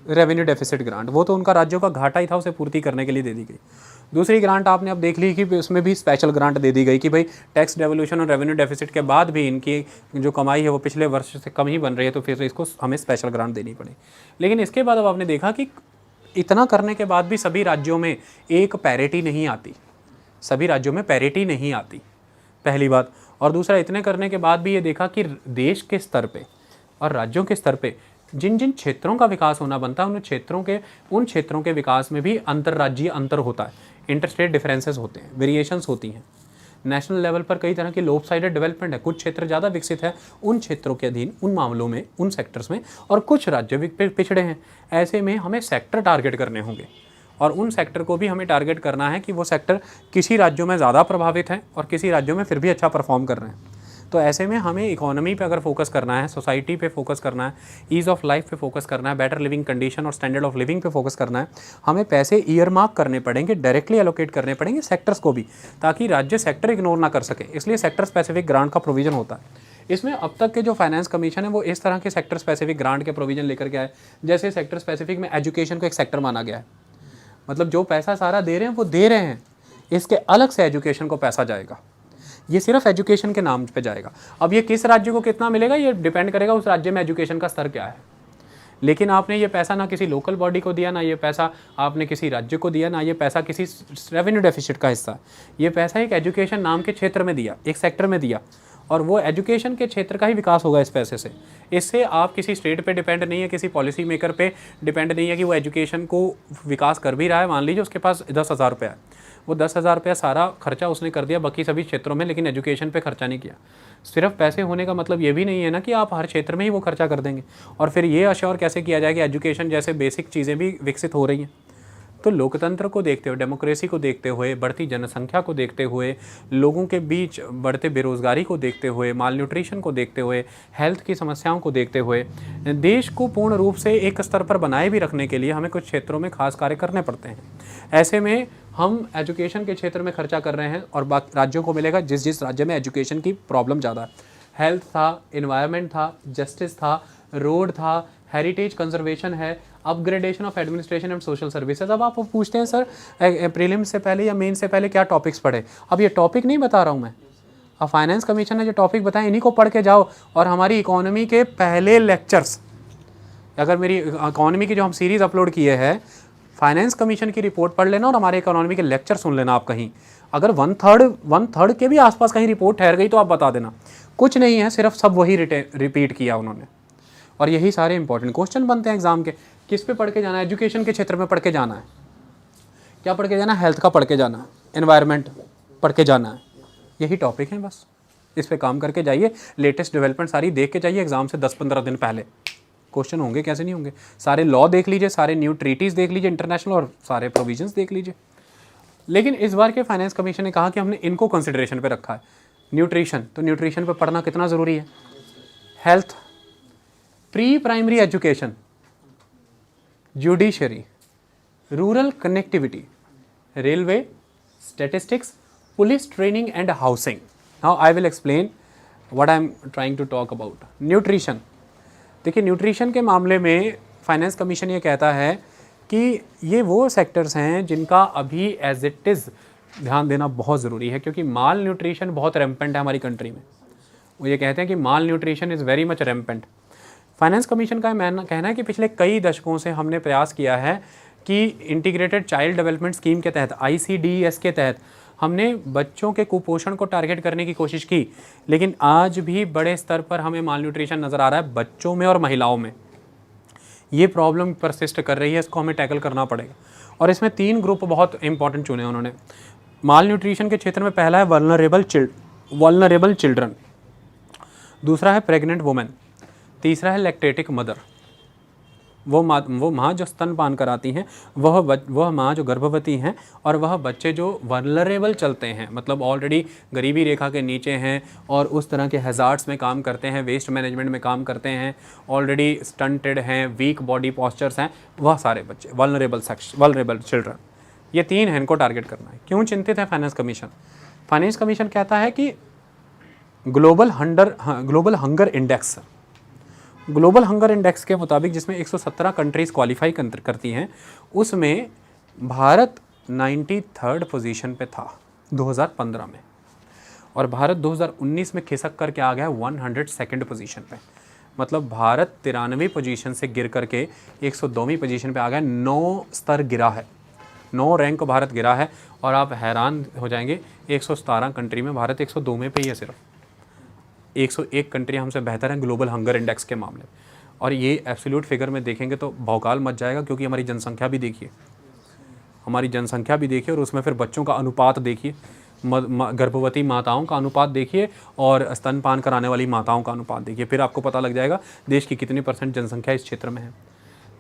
revenue deficit grant. वो तो उनका राज्यों का घाटा ही था, उसे पूर्ति करने के लिए दे दी गई। दूसरी ग्रांट आपने अब देख ली कि उसमें भी स्पेशल ग्रांट दे दी गई कि भाई टैक्स डेवोल्यूशन और रेवेन्यू डेफिसिट के बाद भी इनकी जो कमाई है वो पिछले वर्ष से कम ही बन रही है, तो फिर इसको हमें स्पेशल ग्रांट देनी पड़ी। लेकिन इसके बाद अब आपने देखा कि इतना करने के बाद भी सभी राज्यों में एक पैरिटी नहीं आती, सभी राज्यों में पैरिटी नहीं आती, पहली बात। और दूसरा, इतने करने के बाद भी ये देखा कि देश के स्तर पे और राज्यों के स्तर पे जिन जिन क्षेत्रों का विकास होना बनता है उन क्षेत्रों के विकास में भी अंतर्राज्यीय अंतर होता है, इंटरस्टेट डिफरेंसेस होते हैं, वेरिएशंस होती हैं। नेशनल लेवल पर कई तरह की लोपसाइडेड डेवलपमेंट है, कुछ क्षेत्र ज़्यादा विकसित है उन क्षेत्रों के अधीन, उन मामलों में, उन सेक्टर्स में, और कुछ राज्य पिछड़े हैं। ऐसे में हमें सेक्टर टारगेट करने होंगे और उन सेक्टर को भी हमें टारगेट करना है कि वो सेक्टर किसी राज्यों में ज़्यादा प्रभावित हैं और किसी राज्यों में फिर भी अच्छा परफॉर्म कर रहे हैं। तो ऐसे में हमें इकोनॉमी पे अगर फोकस करना है, सोसाइटी पे फोकस करना है, ईज़ ऑफ लाइफ पे फोकस करना है, बेटर लिविंग कंडीशन और स्टैंडर्ड ऑफ लिविंग पे फोकस करना है, हमें पैसे ईयर मार्क करने पड़ेंगे, डायरेक्टली एलोकेट करने पड़ेंगे सेक्टर्स को भी, ताकि राज्य सेक्टर इग्नोर ना कर सके। इसलिए सेक्टर स्पेसिफिक ग्रांट का प्रोविजन होता है। इसमें अब तक के जो फाइनेंस कमीशन है वो इस तरह के सेक्टर स्पेसिफिक ग्रांट के प्रोविजन लेकर के आए। जैसे सेक्टर स्पेसिफिक में एजुकेशन को एक सेक्टर माना गया है, मतलब जो पैसा सारा दे रहे हैं वो दे रहे हैं, इसके अलग से एजुकेशन को पैसा जाएगा, ये सिर्फ एजुकेशन के नाम पे जाएगा। अब ये किस राज्य को कितना मिलेगा ये डिपेंड करेगा उस राज्य में एजुकेशन का स्तर क्या है। लेकिन आपने ये पैसा ना किसी लोकल बॉडी को दिया, ना ये पैसा आपने किसी राज्य को दिया, ना ये पैसा किसी रेवेन्यू डेफिसिट का हिस्सा, ये पैसा एक एजुकेशन नाम के क्षेत्र में दिया, एक सेक्टर में दिया, और वो एजुकेशन के क्षेत्र का ही विकास होगा इस पैसे से। इससे आप किसी स्टेट पे डिपेंड नहीं है, किसी पॉलिसी मेकर पे डिपेंड नहीं है कि वो एजुकेशन को विकास कर भी रहा है। मान लीजिए उसके पास 10,000 रुपया है, वो 10,000 रुपया सारा खर्चा उसने कर दिया बाकी सभी क्षेत्रों में, लेकिन एजुकेशन पे खर्चा नहीं किया। सिर्फ पैसे होने का मतलब ये भी नहीं है ना कि आप हर क्षेत्र में ही वो खर्चा कर देंगे। और फिर ये अश्योर कैसे किया जाए कि एजुकेशन जैसे बेसिक चीज़ें भी विकसित हो रही हैं। तो लोकतंत्र को देखते हुए, डेमोक्रेसी को देखते हुए, बढ़ती जनसंख्या को देखते हुए, लोगों के बीच बढ़ते बेरोज़गारी को देखते हुए, माल न्यूट्रिशन को देखते हुए, हेल्थ की समस्याओं को देखते हुए, देश को पूर्ण रूप से एक स्तर पर बनाए भी रखने के लिए हमें कुछ क्षेत्रों में खास कार्य करने पड़ते हैं। ऐसे में हम एजुकेशन के क्षेत्र में खर्चा कर रहे हैं और बाकी राज्यों को मिलेगा जिस जिस राज्य में एजुकेशन की प्रॉब्लम ज़्यादा है। हेल्थ था, इन्वायरमेंट था, जस्टिस था, रोड था, हेरिटेज कंजर्वेशन है, upgradation of administration and social services. अब आप पूछते हैं सर प्रीलिम्स से पहले या मेन से पहले क्या टॉपिक्स पढ़े। अब ये टॉपिक नहीं बता रहा हूँ मैं, अब फाइनेंस कमीशन ने जो टॉपिक बताए इन्हीं को पढ़ के जाओ। और हमारी इकोनॉमी के पहले लेक्चर्स, अगर मेरी इकोनॉमी की जो हम सीरीज़ अपलोड किए हैं, फाइनेंस कमीशन की रिपोर्ट पढ़ लेना और हमारे इकोनॉमी के लेक्चर सुन लेना। आप कहीं अगर वन थर्ड के भी आसपास कहीं रिपोर्ट ठहर गई तो आप बता देना, कुछ नहीं है, सिर्फ सब वही रिपीट किया उन्होंने। और यही सारे इंपॉर्टेंट क्वेश्चन बनते हैं एग्जाम के। किस पे पढ़ के जाना है? एजुकेशन के क्षेत्र में पढ़ के जाना है। क्या पढ़ के जाना है? हेल्थ का पढ़ के जाना है, एनवायरनमेंट पढ़ के जाना है, यही टॉपिक है बस। इस पे काम करके जाइए, लेटेस्ट डेवलपमेंट सारी देख के जाइए। एग्जाम से 10-15 दिन पहले क्वेश्चन होंगे, कैसे नहीं होंगे। सारे लॉ देख लीजिए, सारे न्यू ट्रीटीज़ देख लीजिए इंटरनेशनल, और सारे प्रोविजंस देख लीजिए। लेकिन इस बार के फाइनेंस कमीशन ने कहा कि हमने इनको कंसिडरेशन पे रखा है। न्यूट्रिशन, तो न्यूट्रिशन पे पढ़ना कितना ज़रूरी है। Health, pre primary education, judiciary, rural connectivity, railway, statistics, police training and housing. Now I will explain what I am trying to talk about. Nutrition, देखिए न्यूट्रिशन के मामले में फाइनेंस कमीशन ये कहता है कि ये वो सेक्टर्स हैं जिनका अभी एज इट इज़ ध्यान देना बहुत ज़रूरी है, क्योंकि माल न्यूट्रिशन बहुत रैम्पेंट है हमारी कंट्री में। वो ये कहते हैं कि malnutrition is very much rampant. Finance commission का कहना है कि पिछले कई दशकों से हमने प्रयास किया है कि इंटीग्रेटेड चाइल्ड डेवलपमेंट स्कीम के तहत, ICDES के तहत, हमने बच्चों के कुपोषण को टारगेट करने की कोशिश की, लेकिन आज भी बड़े स्तर पर हमें माल न्यूट्रिशन नज़र आ रहा है बच्चों में और महिलाओं में। ये प्रॉब्लम परसिस्ट कर रही है, इसको हमें टैकल करना पड़ेगा। और इसमें 3 ग्रुप बहुत इंपॉर्टेंट चुने उन्होंने माल न्यूट्रिशन के क्षेत्र में। पहला है वल्नरेबल चिल्ड्रन, दूसरा है प्रेग्नेंट वुमेन, तीसरा है लैक्टेटिक मदर, वो माँ जो स्तनपान कराती हैं, वह माँ जो गर्भवती हैं, और वह बच्चे जो वल्नरेबल चलते हैं, मतलब ऑलरेडी गरीबी रेखा के नीचे हैं और उस तरह के हैज़ार्ड्स में काम करते हैं, वेस्ट मैनेजमेंट में काम करते हैं, ऑलरेडी स्टंटेड हैं, वीक बॉडी पॉस्चर्स हैं, वह सारे बच्चे वल्नरेबल चिल्ड्रन। ये 3 हैं, इनको टारगेट करना है। क्यों चिंतित है फाइनेंस कमीशन? फाइनेंस कमीशन कहता है कि ग्लोबल हंगर इंडेक्स के मुताबिक, जिसमें 117 कंट्रीज़ क्वालिफाई करती हैं, उसमें भारत 93rd पोजीशन पे था 2015 में, और भारत 2019 में खिसक करके आ गया 102nd पोजीशन पे। मतलब भारत 93 पोजीशन से गिर करके 102वीं पोजीशन पे आ गया। 9 स्तर गिरा है, 9 रैंक भारत गिरा है। और आप हैरान हो जाएंगे, 117 कंट्री में भारत 102 में पे ही है। सिर्फ 101 कंट्री हमसे बेहतर हैं ग्लोबल हंगर इंडेक्स के मामले। और ये एब्सोल्यूट फिगर में देखेंगे तो भौकाल मच जाएगा, क्योंकि हमारी जनसंख्या भी देखिए, और उसमें फिर बच्चों का अनुपात देखिए, गर्भवती माताओं का अनुपात देखिए, और स्तनपान कराने वाली माताओं का अनुपात देखिए। फिर आपको पता लग जाएगा देश की कितनी % जनसंख्या इस क्षेत्र में है।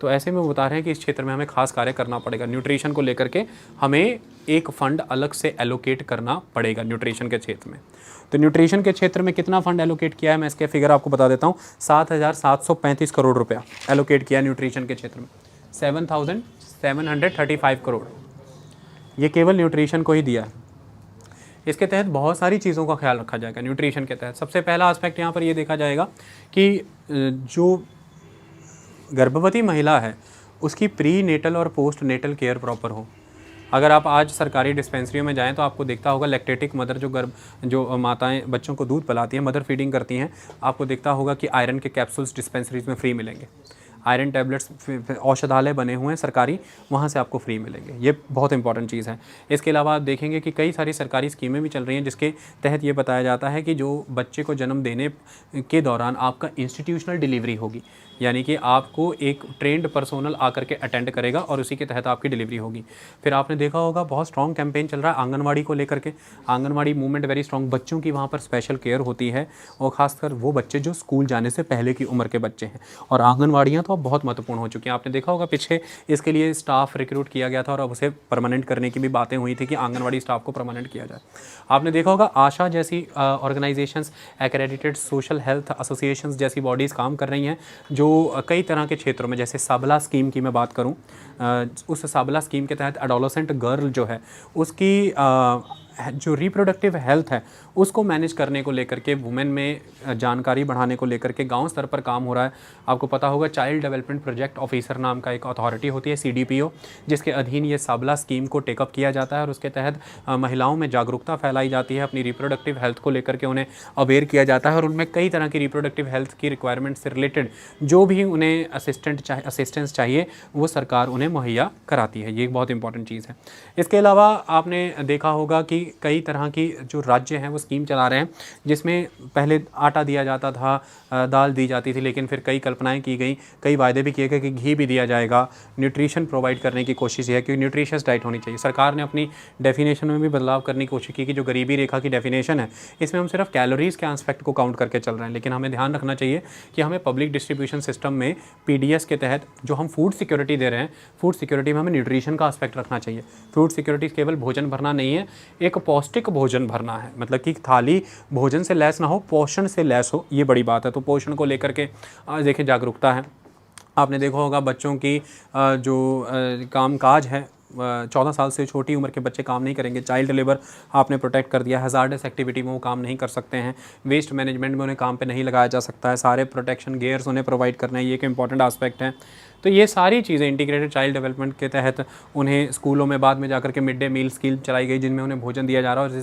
तो ऐसे में वो बता रहे हैं कि इस क्षेत्र में हमें खास कार्य करना पड़ेगा। न्यूट्रिशन को लेकर के हमें एक फ़ंड अलग से एलोकेट करना पड़ेगा न्यूट्रिशन के क्षेत्र में। तो न्यूट्रिशन के क्षेत्र में कितना फ़ंड एलोकेट किया है, मैं इसके फिगर आपको बता देता हूँ। 7,735 करोड़ रुपया एलोकेट किया न्यूट्रिशन के क्षेत्र में, 7,735 करोड़, ये केवल न्यूट्रिशन को ही दिया है। इसके तहत बहुत सारी चीज़ों का ख्याल रखा जाएगा न्यूट्रिशन के तहत। सबसे पहला एस्पेक्ट यहाँ पर ये देखा जाएगा कि जो गर्भवती महिला है उसकी प्री नेटल और पोस्ट नेटल केयर प्रॉपर हो। अगर आप आज सरकारी डिस्पेंसरियों में जाएं तो आपको दिखता होगा लैक्टेटिक मदर, जो माताएं बच्चों को दूध पिलाती हैं, मदर फीडिंग करती हैं, आपको दिखता होगा कि आयरन के कैप्सूल्स डिस्पेंसरीज में फ्री मिलेंगे। आयरन टैबलेट्स औषधालय बने हुए हैं सरकारी, वहाँ से आपको फ्री मिलेंगे। ये बहुत इंपॉर्टेंट चीज़ है। इसके अलावा आप देखेंगे कि कई सारी सरकारी स्कीमें भी चल रही हैं जिसके तहत ये बताया जाता है कि जो बच्चे को जन्म देने के दौरान आपका इंस्टीट्यूशनल डिलीवरी होगी, यानी कि आपको एक ट्रेंड पर्सोनल आकर के अटेंड करेगा और उसी के तहत आपकी डिलीवरी होगी। फिर आपने देखा होगा बहुत स्ट्रॉन्ग कैंपेन चल रहा है आंगनवाड़ी को लेकर के। आंगनवाड़ी मूवमेंट वेरी स्ट्रॉन्ग, बच्चों की वहाँ पर स्पेशल केयर होती है और ख़ासकर वो बच्चे जो स्कूल जाने से पहले की उम्र के बच्चे हैं। और आंगनवाड़ियाँ तो अब बहुत महत्वपूर्ण हो चुकी हैं। आपने देखा होगा पीछे इसके लिए स्टाफ रिक्रूट किया गया था और अब उसे परमानेंट करने की भी बातें हुई थी कि आंगनवाड़ी स्टाफ को परमानेंट किया जाए। आपने देखा होगा आशा जैसी organisations, accredited social health associations जैसी बॉडीज़ काम कर रही हैं जो कई तरह के क्षेत्रों में, जैसे सबला स्कीम की मैं बात करूं, उस सबला स्कीम के तहत एडोलेसेंट गर्ल जो है उसकी जो रिप्रोडक्टिव हेल्थ है उसको मैनेज करने को लेकर के, वुमेन में जानकारी बढ़ाने को लेकर के गांव स्तर पर काम हो रहा है। आपको पता होगा चाइल्ड डेवलपमेंट प्रोजेक्ट ऑफिसर नाम का एक अथॉरिटी होती है CDPO, जिसके अधीन ये सबला स्कीम को टेकअप किया जाता है और उसके तहत महिलाओं में जागरूकता फैलाई जाती है, अपनी रिप्रोडक्टिव हेल्थ को लेकर के उन्हें अवेयर किया जाता है और उनमें कई तरह की रिप्रोडक्टिव हेल्थ की रिक्वायरमेंट से रिलेटेड जो भी उन्हें असिस्टेंस चाहिए वो सरकार उन्हें मुहैया कराती है। ये एक बहुत इंपॉर्टेंट चीज़ है। इसके अलावा आपने देखा होगा कि कई तरह की जो राज्य हैं वो स्कीम चला रहे हैं जिसमें पहले आटा दिया जाता था, दाल दी जाती थी, लेकिन फिर कई कल्पनाएं की गई, कई वायदे भी किए गए कि घी भी दिया जाएगा। न्यूट्रिशन प्रोवाइड करने की कोशिश है कि न्यूट्रिशियस डाइट होनी चाहिए। सरकार ने अपनी डेफिनेशन में भी बदलाव करने की कोशिश की कि जो गरीबी रेखा की डेफिनेशन है इसमें हम सिर्फ कैलोरीज़ के एस्पेक्ट को काउंट करके चल रहे हैं, लेकिन हमें ध्यान रखना चाहिए कि हमें पब्लिक डिस्ट्रीब्यूशन सिस्टम में PDS के तहत जो हम फूड सिक्योरिटी दे रहे हैं, फूड सिक्योरिटी में हमें न्यूट्रिशन का एस्पेक्ट रखना चाहिए। फूड सिक्योरिटी केवल भोजन भरना नहीं है, एक पौष्टिक भोजन भरना है, मतलब कि थाली भोजन से लैस ना हो, पोषण से लैस हो, ये बड़ी बात है। तो पोषण को लेकर के आज देखिए जागरूकता है। आपने देखा होगा बच्चों की जो कामकाज है, 14 साल से छोटी उम्र के बच्चे काम नहीं करेंगे। चाइल्ड लेबर आपने प्रोटेक्ट कर दिया, हज़ार्डस एक्टिविटी में वो काम नहीं कर सकते हैं, वेस्ट मैनेजमेंट में उन्हें काम पे नहीं लगाया जा सकता है, सारे प्रोटेक्शन गियर्स उन्हें प्रोवाइड करना है, ये एक इंपॉर्टेंट आस्पेक्ट है। तो ये सारी चीज़ें इंटीग्रेटेड चाइल्ड डेवलपमेंट के तहत उन्हें स्कूलों में बाद में जाकर के मिड डे मील स्कीम चलाई गई जिनमें उन्हें भोजन दिया जा रहा है। और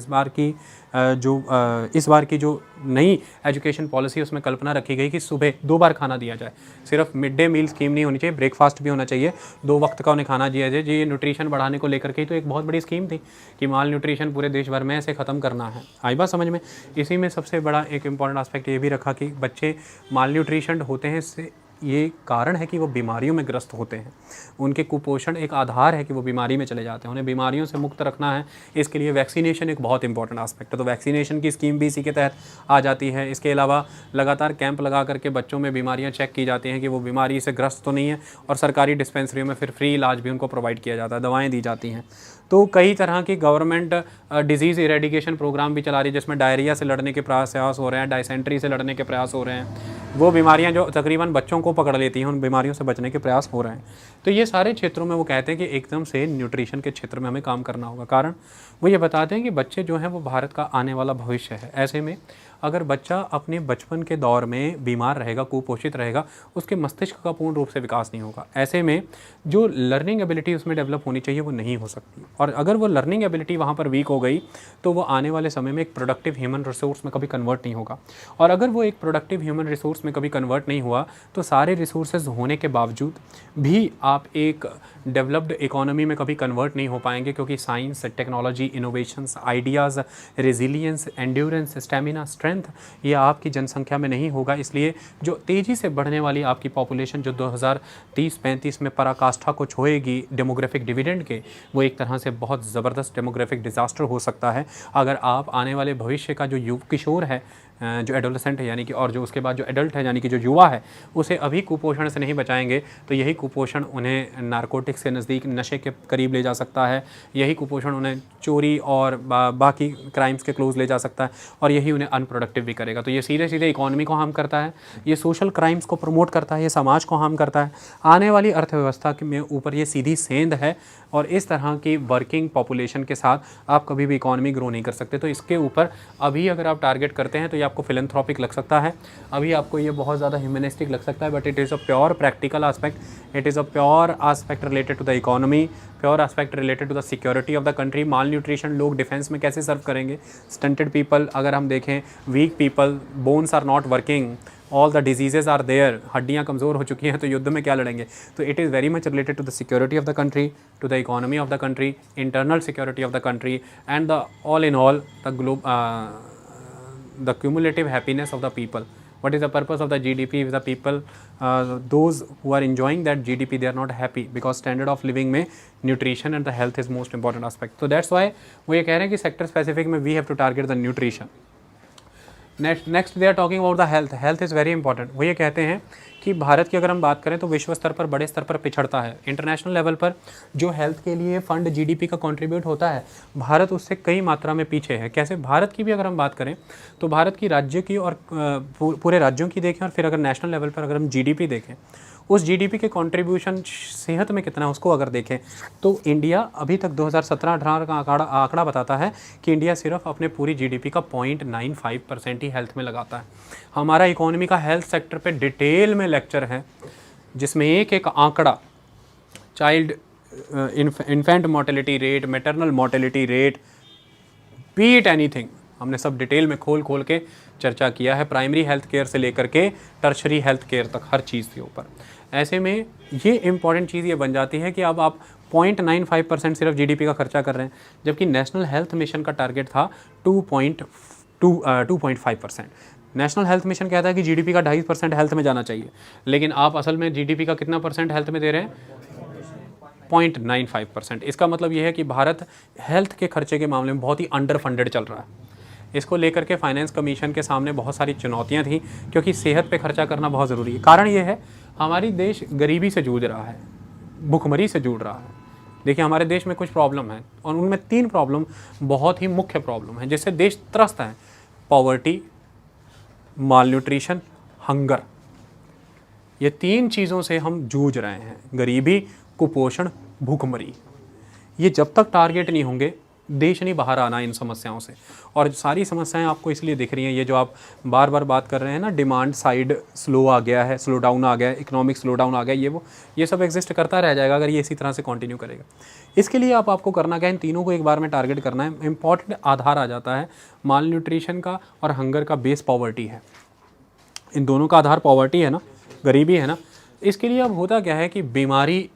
इस बार की जो नई एजुकेशन पॉलिसी उसमें कल्पना रखी गई कि सुबह 2 बार खाना दिया जाए। सिर्फ मिड डे मील स्कीम नहीं होनी चाहिए, ब्रेकफास्ट भी होना चाहिए, 2 वक्त का उन्हें खाना दिया जाए। ये न्यूट्रिशन बढ़ाने को लेकर के तो एक बहुत बड़ी स्कीम थी कि माल न्यूट्रिशन पूरे देश भर में ऐसे ख़त्म करना है। आई बात समझ में? इसी में सबसे बड़ा एक इंपॉर्टेंट आस्पेक्ट ये भी रखा कि बच्चे माल न्यूट्रिशन होते हैं, इससे ये कारण है कि वो बीमारियों में ग्रस्त होते हैं। उनके कुपोषण एक आधार है कि वो बीमारी में चले जाते हैं। उन्हें बीमारियों से मुक्त रखना है, इसके लिए वैक्सीनेशन एक बहुत इंपॉर्टेंट आस्पेक्ट है। तो वैक्सीनेशन की स्कीम भी इसी के तहत आ जाती है। इसके अलावा लगातार कैंप लगा करके बच्चों में बीमारियां चेक की जाती हैं कि वो बीमारी से ग्रस्त तो नहीं है, और सरकारी डिस्पेंसरियों में फिर फ्री इलाज भी उनको प्रोवाइड किया जाता है, दवाएँ दी जाती हैं। तो कई तरह की गवर्नमेंट डिजीज़ इरेडिकेशन प्रोग्राम भी चला रही है जिसमें डायरिया से लड़ने के प्रयास हो रहे हैं, डायसेंट्री से लड़ने के प्रयास हो रहे हैं। वो बीमारियां जो तकरीबन बच्चों को पकड़ लेती हैं, उन बीमारियों से बचने के प्रयास हो रहे हैं। तो ये सारे क्षेत्रों में वो कहते हैं कि एकदम से न्यूट्रिशन के क्षेत्र में हमें काम करना होगा। कारण वो ये बताते हैं कि बच्चे जो हैं वो भारत का आने वाला भविष्य है। ऐसे में अगर बच्चा अपने बचपन के दौर में बीमार रहेगा, कुपोषित रहेगा, उसके मस्तिष्क का पूर्ण रूप से विकास नहीं होगा। ऐसे में जो लर्निंग एबिलिटी उसमें डेवलप होनी चाहिए वो नहीं हो सकती, और अगर वो लर्निंग एबिलिटी वहाँ पर वीक हो गई तो वो आने वाले समय में एक प्रोडक्टिव ह्यूमन रिसोर्स में कभी कन्वर्ट नहीं होगा। और अगर वो एक प्रोडक्टिव ह्यूमन रिसोर्स में कभी कन्वर्ट नहीं हुआ तो सारे रिसोर्सेज होने के बावजूद भी आप एक डेवलप्ड इकोनॉमी में कभी कन्वर्ट नहीं हो पाएंगे, क्योंकि science, technology, innovations, ideas, resilience, endurance, stamina, strength ये आपकी जनसंख्या में नहीं होगा। इसलिए जो तेज़ी से बढ़ने वाली आपकी पॉपुलेशन जो 2030-35 में पराकाष्ठा को छुएगी डेमोग्राफिक डिविडेंड के, वो एक तरह से बहुत ज़बरदस्त डेमोग्राफिक डिज़ास्टर हो सकता है अगर आप आने वाले भविष्य का जो किशोर है, जो एडोलेसेंट है यानी कि, और जो उसके बाद जो एडल्ट है यानी कि जो युवा है, उसे अभी कुपोषण से नहीं बचाएंगे तो यही कुपोषण उन्हें नारकोटिक्स के नज़दीक, नशे के करीब ले जा सकता है। यही कुपोषण उन्हें चोरी और बाकी क्राइम्स के क्लोज ले जा सकता है, और यही उन्हें अनप्रोडक्टिव भी करेगा। तो ये सीधे सीधे इकोनॉमी को हार्म करता है, ये सोशल क्राइम्स को प्रमोट करता है, ये समाज को हार्म करता है, आने वाली अर्थव्यवस्था में ऊपर ये सीधी सेंध है। और इस तरह की वर्किंग पॉपुलेशन के साथ आप कभी भी इकोनॉमी ग्रो नहीं कर सकते। तो इसके ऊपर अभी अगर आप टारगेट करते हैं तो ये आपको फिलैंथ्रोपिक लग सकता है, अभी आपको ये बहुत ज़्यादा ह्यूमनिस्टिक लग सकता है, but it is a pure practical aspect, it is a pure aspect related to the economy, pure aspect related to the security of the country. Malnutrition लोग डिफेंस में कैसे सर्व करेंगे, स्टंटेड पीपल, अगर हम देखें weak people, bones are not working, all the diseases are there, हड्डियाँ कमज़ोर हो चुकी हैं तो युद्ध में क्या लड़ेंगे। तो it is very much related to the security of the country, to the economy of the country, internal security of the country and the all in all the cumulative happiness of the people. What is the purpose of the GDP if the people, those who are enjoying that GDP, they are not happy, because standard of living में nutrition and the health is most important aspect. So that's why वो ये कह रहे हैं कि sector specific में we have to target the nutrition. Next they are talking about the health. Health is very important. वो ये कहते हैं कि भारत की अगर हम बात करें तो विश्व स्तर पर बड़े स्तर पर पिछड़ता है। इंटरनेशनल लेवल पर जो हेल्थ के लिए फ़ंड जीडीपी का कंट्रीब्यूट होता है, भारत उससे कई मात्रा में पीछे है। कैसे? भारत की भी अगर हम बात करें तो भारत की राज्य की और पूरे राज्यों की देखें और फिर अगर नेशनल लेवल पर अगर हम जीडीपी देखें, उस जीडीपी के कंट्रीब्यूशन सेहत में कितना है उसको अगर देखें तो इंडिया अभी तक 2017-18 का आंकड़ा बताता है कि इंडिया सिर्फ अपने पूरी जीडीपी का 0.95% ही हेल्थ में लगाता है। हमारा इकोनॉमी का हेल्थ सेक्टर पे डिटेल में लेक्चर है जिसमें एक एक आंकड़ा, child infant mortality rate, maternal mortality rate, be it anything, हमने सब डिटेल में खोल के चर्चा किया है, प्राइमरी हेल्थ केयर से लेकर के टर्शरी हेल्थ केयर तक हर चीज़ के ऊपर। ऐसे में ये इम्पॉर्टेंट चीज़ ये बन जाती है कि अब आप 0.95% सिर्फ जीडीपी का खर्चा कर रहे हैं, जबकि नेशनल हेल्थ मिशन का टारगेट था 2.5%। नेशनल हेल्थ मिशन कहता है कि जीडीपी का 2.5% हेल्थ में जाना चाहिए, लेकिन आप असल में जीडीपी का कितना परसेंट हेल्थ में दे रहे हैं? 0.95%। इसका मतलब ये है कि भारत हेल्थ के खर्चे के मामले में बहुत ही अंडर फंडेड चल रहा है। इसको लेकर के फाइनेंस कमीशन के सामने बहुत सारी चुनौतियां थी, क्योंकि सेहत पे खर्चा करना बहुत ज़रूरी है। कारण ये है हमारी देश गरीबी से जूझ रहा है, भुखमरी से जूझ रहा है। देखिए हमारे देश में कुछ प्रॉब्लम है और उनमें 3 प्रॉब्लम बहुत ही मुख्य प्रॉब्लम है जिससे देश त्रस्त है। पॉवर्टी, माल न्यूट्रिशन, हंगर। ये 3 चीज़ों से हम जूझ रहे हैं, गरीबी, कुपोषण, भूखमरी। ये जब तक टारगेट नहीं होंगे देश नहीं बाहर आना इन समस्याओं से। और सारी समस्याएं आपको इसलिए दिख रही हैं, ये जो आप बार बार बात कर रहे हैं ना, डिमांड साइड स्लो आ गया है, स्लो डाउन आ गया है, इकोनॉमिक स्लो डाउन आ गया, ये सब एग्जिस्ट करता रह जाएगा अगर ये इसी तरह से कंटिन्यू करेगा। इसके लिए आपको करना क्या है, इन तीनों को एक बार में टारगेट करना है। इंपॉर्टेंट आधार आ जाता है माल न्यूट्रिशन का और हंगर का बेस पॉवर्टी है। इन दोनों का आधार पॉवर्टी है ना, गरीबी है ना। इसके लिए अब होता क्या है कि बीमारी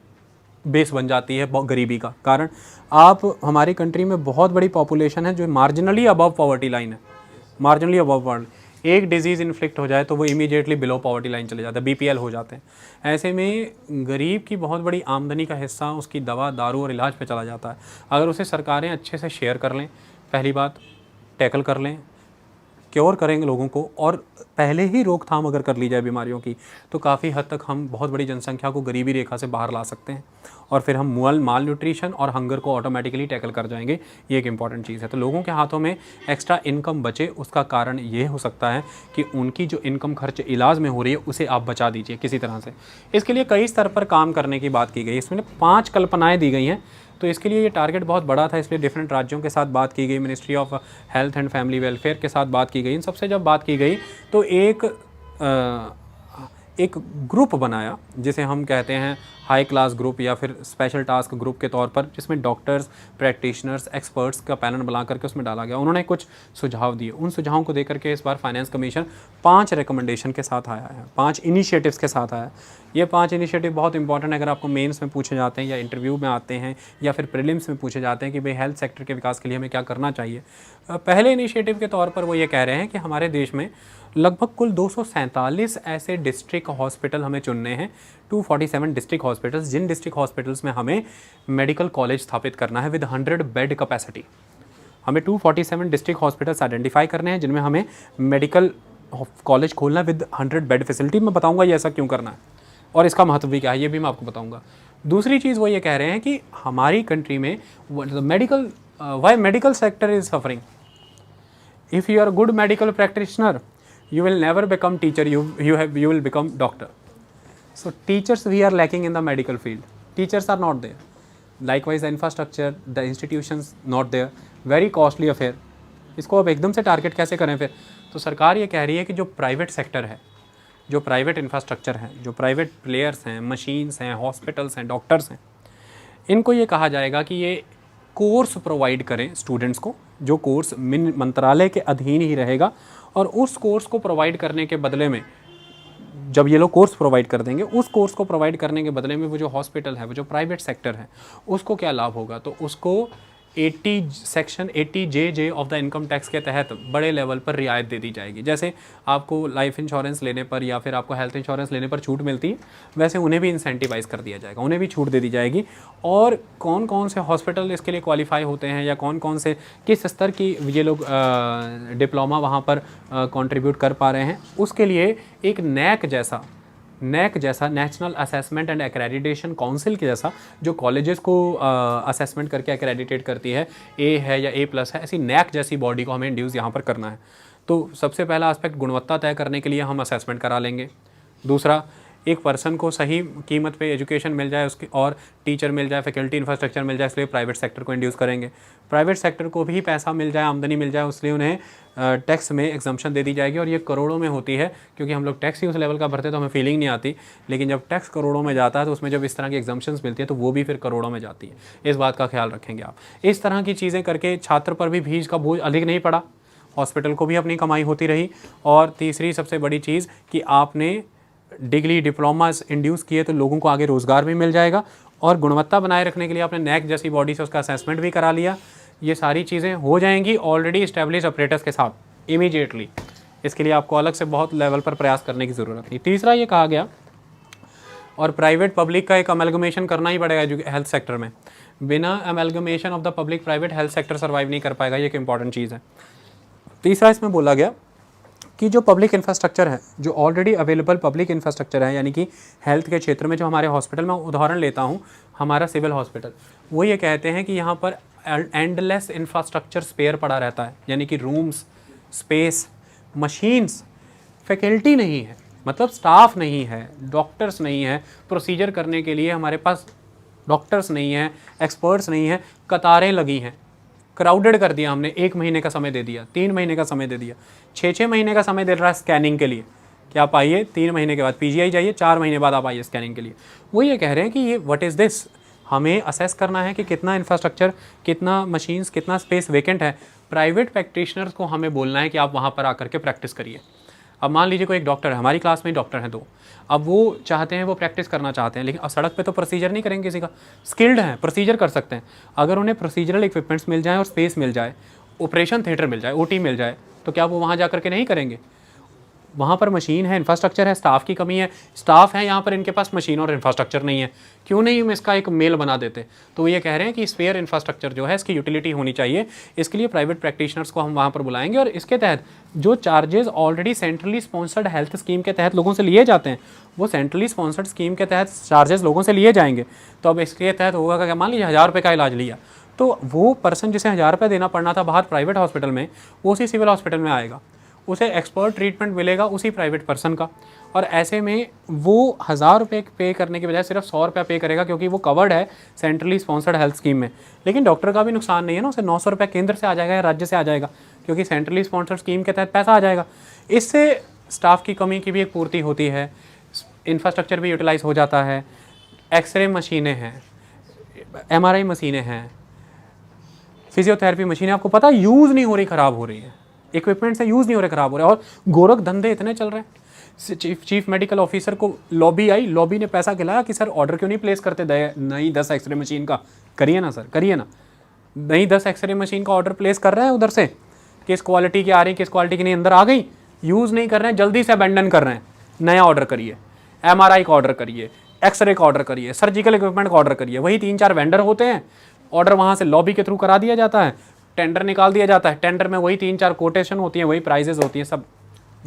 बेस बन जाती है गरीबी का। कारण आप हमारी कंट्री में बहुत बड़ी पॉपुलेशन है जो मार्जिनली अबव पॉवर्टी लाइन है, मार्जिनली अबव पॉवर्टी। एक डिजीज़ इन्फ्लिक्ट हो जाए तो वो इमीडिएटली बिलो पॉवर्टी लाइन चले जाता है, बीपीएल हो जाते हैं। ऐसे में गरीब की बहुत बड़ी आमदनी का हिस्सा उसकी दवा, दारू और इलाज पे चला जाता है। अगर उसे सरकारें अच्छे से शेयर कर लें, पहली बात टैकल कर लें, क्योर करेंगे लोगों को, और पहले ही रोकथाम अगर कर ली जाए बीमारियों की, तो काफ़ी हद तक हम बहुत बड़ी जनसंख्या को गरीबी रेखा से बाहर ला सकते हैं और फिर हम माल न्यूट्रिशन और हंगर को ऑटोमेटिकली टैकल कर जाएंगे। ये एक इंपॉर्टेंट चीज़ है। तो लोगों के हाथों में एक्स्ट्रा इनकम बचे, उसका कारण ये हो सकता है कि उनकी जो इनकम खर्च इलाज में हो रही है उसे आप बचा दीजिए किसी तरह से। इसके लिए कई स्तर पर काम करने की बात की गई, इसमें 5 कल्पनाएँ दी गई हैं। तो इसके लिए ये टारगेट बहुत बड़ा था, इसलिए डिफरेंट राज्यों के साथ बात की गई, ministry of health and family welfare के साथ बात की गई। इन सबसे जब बात की गई तो एक ग्रुप बनाया जिसे हम कहते हैं हाई क्लास ग्रुप या फिर स्पेशल टास्क ग्रुप के तौर पर, जिसमें डॉक्टर्स, प्रैक्टिशनर्स, एक्सपर्ट्स का पैनल बना करके उसमें डाला गया। उन्होंने कुछ सुझाव दिए। उन सुझावों को देकर के इस बार फाइनेंस कमीशन 5 रिकमेंडेशन के साथ आया है, 5 इनिशिएटिव्स के साथ आया है। ये 5 इनिशिएटिव बहुत इंपॉर्टेंट है। अगर आपको मेंस में पूछे जाते हैं या इंटरव्यू में आते हैं या फिर प्रीलिम्स में पूछे जाते हैं कि भाई हेल्थ सेक्टर के विकास के लिए हमें क्या करना चाहिए, पहले इनिशिएटिव के तौर पर वो ये कह रहे हैं कि हमारे देश में लगभग कुल 247 ऐसे डिस्ट्रिक्ट हॉस्पिटल हमें चुनने हैं, 247 डिस्ट्रिक्ट हॉस्पिटल्स, जिन डिस्ट्रिक्ट हॉस्पिटल्स में हमें मेडिकल कॉलेज स्थापित करना है विद 100 बेड कैपेसिटी। हमें 247 डिस्ट्रिक्ट हॉस्पिटल्स आइडेंटिफाई करने हैं जिनमें हमें मेडिकल कॉलेज खोलना है विद 100 बेड फैसिलिटी। मैं बताऊंगा ये ऐसा क्यों करना है और इसका महत्व भी क्या है, ये भी मैं आपको बताऊंगा। दूसरी चीज़ वो ये कह रहे हैं कि हमारी कंट्री में medical sector is suffering. If you are good medical practitioner you will never become teacher, you will become doctor. So teachers we are lacking in the medical field. Teachers are not there. Likewise the infrastructure, the institutions not there. Very costly affair. इसको अब एकदम से target कैसे करें फिर? तो सरकार ये कह रही है कि जो प्राइवेट सेक्टर है, जो प्राइवेट इंफ्रास्ट्रक्चर है, जो प्राइवेट प्लेयर्स हैं, मशीन्स हैं, हॉस्पिटल्स हैं, डॉक्टर्स हैं, इनको ये कहा जाएगा कि ये कोर्स प्रोवाइड करें स्टूडेंट्स को, जो कोर्स मंत्रालय के अधीन ही रहेगा, और उस कोर्स को प्रोवाइड करने के बदले में जब ये लोग कोर्स प्रोवाइड कर देंगे, उस कोर्स को प्रोवाइड करने के बदले में वो जो हॉस्पिटल है, वो जो प्राइवेट सेक्टर है, उसको क्या लाभ होगा? तो उसको section 80JJ of the income tax के तहत बड़े लेवल पर रियायत दे दी जाएगी। जैसे आपको लाइफ इंश्योरेंस लेने पर या फिर आपको हेल्थ इंश्योरेंस लेने पर छूट मिलती है, वैसे उन्हें भी इंसेंटिवाइज़ कर दिया जाएगा, उन्हें भी छूट दे दी जाएगी। और कौन कौन से हॉस्पिटल इसके लिए क्वालिफाई होते हैं या कौन कौन से किस स्तर की ये लोग डिप्लोमा वहाँ पर कंट्रीब्यूट कर पा रहे हैं, उसके लिए एक नैक जैसा national assessment and accreditation council के जैसा, जो कॉलेजेस को असेसमेंट करके एक्रेडिटेट करती है, ए है या A+ है, ऐसी नैक जैसी बॉडी को हमें इंड्यूस यहाँ पर करना है। तो सबसे पहला एस्पेक्ट, गुणवत्ता तय करने के लिए हम असेसमेंट करा लेंगे। दूसरा, एक पर्सन को सही कीमत पे एजुकेशन मिल जाए उसकी, और टीचर मिल जाए, फैकल्टी इंफ्रास्ट्रक्चर मिल जाए, इसलिए प्राइवेट सेक्टर को इंड्यूस करेंगे। प्राइवेट सेक्टर को भी पैसा मिल जाए, आमदनी मिल जाए, इसलिए उन्हें टैक्स में एग्जम्पशन दे दी जाएगी। और ये करोड़ों में होती है, क्योंकि हम लोग टैक्स ही उस लेवल का भरते तो हमें फीलिंग नहीं आती, लेकिन जब टैक्स करोड़ों में जाता है तो उसमें जब इस तरह की एग्जम्पशंस मिलती है तो वो भी फिर करोड़ों में जाती है। इस बात का ख्याल रखेंगे आप। इस तरह की चीज़ें करके छात्र पर भी फीस का बोझ अधिक नहीं पड़ा, हॉस्पिटल को भी अपनी कमाई होती रही। और तीसरी सबसे बड़ी चीज़ कि आपने डिग्री डिप्लोमास इंड्यूस किए तो लोगों को आगे रोज़गार भी मिल जाएगा, और गुणवत्ता बनाए रखने के लिए आपने नैक जैसी बॉडी से उसका असेसमेंट भी करा लिया। ये सारी चीज़ें हो जाएंगी ऑलरेडी इस्टेब्लिश ऑपरेटर्स के साथ इमीडिएटली। इसके लिए आपको अलग से बहुत लेवल पर प्रयास करने की ज़रूरत है। तीसरा ये कहा गया, और प्राइवेट पब्लिक का एक अमेलगमेशन करना ही पड़ेगा हेल्थ सेक्टर में। बिना amalgamation of the public private health sector survive नहीं कर पाएगा, ये एक इंपॉर्टेंट चीज़ है। तीसरा इसमें बोला गया कि जो पब्लिक इंफ्रास्ट्रक्चर है, जो ऑलरेडी अवेलेबल पब्लिक इंफ्रास्ट्रक्चर है, यानी कि हेल्थ के क्षेत्र में जो हमारे हॉस्पिटल में, उदाहरण लेता हूँ हमारा सिविल हॉस्पिटल, वो ये कहते हैं कि यहाँ पर एंडलेस इंफ्रास्ट्रक्चर स्पेयर पड़ा रहता है, यानी कि रूम्स, स्पेस, मशीन्स, फैकल्टी नहीं है, मतलब स्टाफ नहीं है, डॉक्टर्स नहीं है, प्रोसीजर करने के लिए हमारे पास डॉक्टर्स नहीं हैं, एक्सपर्ट्स नहीं हैं, कतारें लगी हैं, क्राउडेड कर दिया हमने। 1 महीने का समय दे दिया, 3 महीने का समय दे दिया, 6 महीने का समय दे रहा है स्कैनिंग के लिए कि आप आइए, 3 महीने के बाद PGI जाइए, 4 महीने बाद आप आइए स्कैनिंग के लिए। वो ये कह रहे हैं कि ये व्हाट इज़ दिस, हमें असेस करना है कि कितना इंफ्रास्ट्रक्चर, कितना मशीन्स, कितना स्पेस वेकेंट है। प्राइवेट प्रैक्टिशनर्स को हमें बोलना है कि आप वहाँ पर आकर के प्रैक्टिस करिए। अब मान लीजिए कोई एक डॉक्टर है, हमारी क्लास में डॉक्टर हैं 2, अब वो चाहते हैं, वो प्रैक्टिस करना चाहते हैं, लेकिन अब सड़क पे तो प्रोसीजर नहीं करेंगे किसी का, स्किल्ड हैं, प्रोसीजर कर सकते हैं। अगर उन्हें प्रोसीजरल इक्विपमेंट्स मिल जाए और स्पेस मिल जाए, ऑपरेशन थिएटर मिल जाए, OT मिल जाए, तो क्या वो वहाँ जा करके नहीं करेंगे? वहाँ पर मशीन है, इंफ्रास्ट्रक्चर है, स्टाफ की कमी है, स्टाफ है यहाँ पर, इनके पास मशीन और इंफ्रास्ट्रक्चर नहीं है, क्यों नहीं हम इसका एक मेल बना देते? तो ये कह रहे हैं कि स्पेयर इंफ्रास्ट्रक्चर जो है इसकी यूटिलिटी होनी चाहिए। इसके लिए प्राइवेट प्रैक्टिशनर्स को हम वहाँ पर बुलाएंगे, और इसके तहत जो charges already centrally sponsored health scheme के तहत लोगों से लिए जाते हैं, वो सेंट्रली स्पॉन्सर्ड स्कीम के तहत चार्जेस लोगों से लिए जाएंगे। तो अब इसके तहत होगा कि मान लीजिए 1000 रुपये का इलाज लिया, तो वो पर्सन जिसे 1000 रुपये देना पड़ना था बाहर प्राइवेट हॉस्पिटल में, वो उसी सिविल हॉस्पिटल में आएगा, उसे एक्सपर्ट ट्रीटमेंट मिलेगा उसी प्राइवेट पर्सन का। और ऐसे में वो 1000 रुपये पे करने के बजाय सिर्फ 100 रुपया पे करेगा, क्योंकि वो कवर्ड है सेंट्रली स्पॉन्सर्ड हेल्थ स्कीम में। लेकिन डॉक्टर का भी नुकसान नहीं है ना, उसे 900 रुपये केंद्र से आ जाएगा या राज्य से आ जाएगा, क्योंकि सेंट्रली स्पॉन्सर्ड स्कीम के तहत पैसा आ जाएगा। इससे स्टाफ की कमी की भी एक पूर्ति होती है, इंफ्रास्ट्रक्चर भी यूटिलाइज हो जाता है, एक्सरे मशीनें हैं, MRI मशीनें हैं, फिजियोथेरेपी मशीनें, आपको पता यूज़ नहीं हो रही, ख़राब हो रही है, इक्विपमेंट से यूज़ नहीं हो रहे, ख़राब हो रहे हैं, और गोरख धंधे इतने चल रहे हैं। चीफ मेडिकल ऑफिसर को लॉबी आई, लॉबी ने पैसा खिलाया कि सर ऑर्डर क्यों नहीं प्लेस करते नई 10 एक्सरे मशीन का, करिए ना सर, करिए ना, नई 10 एक्सरे मशीन का ऑर्डर प्लेस कर रहे हैं उधर से, किस क्वालिटी की आ रही, किस क्वालिटी की नहीं, अंदर आ गई, यूज़ नहीं कर रहे हैं, जल्दी से अबेंडन कर रहे हैं, नया ऑर्डर करिए, MRI का ऑर्डर करिए, एक्सरे का ऑर्डर करिए, सर्जिकल इक्विपमेंट का ऑर्डर करिए। वही 3-4 वेंडर होते हैं, ऑर्डर वहाँ से लॉबी के थ्रू करा दिया जाता है, टेंडर निकाल दिया जाता है, टेंडर में वही 3-4 कोटेशन होती हैं, वही प्राइजेस होती हैं, सब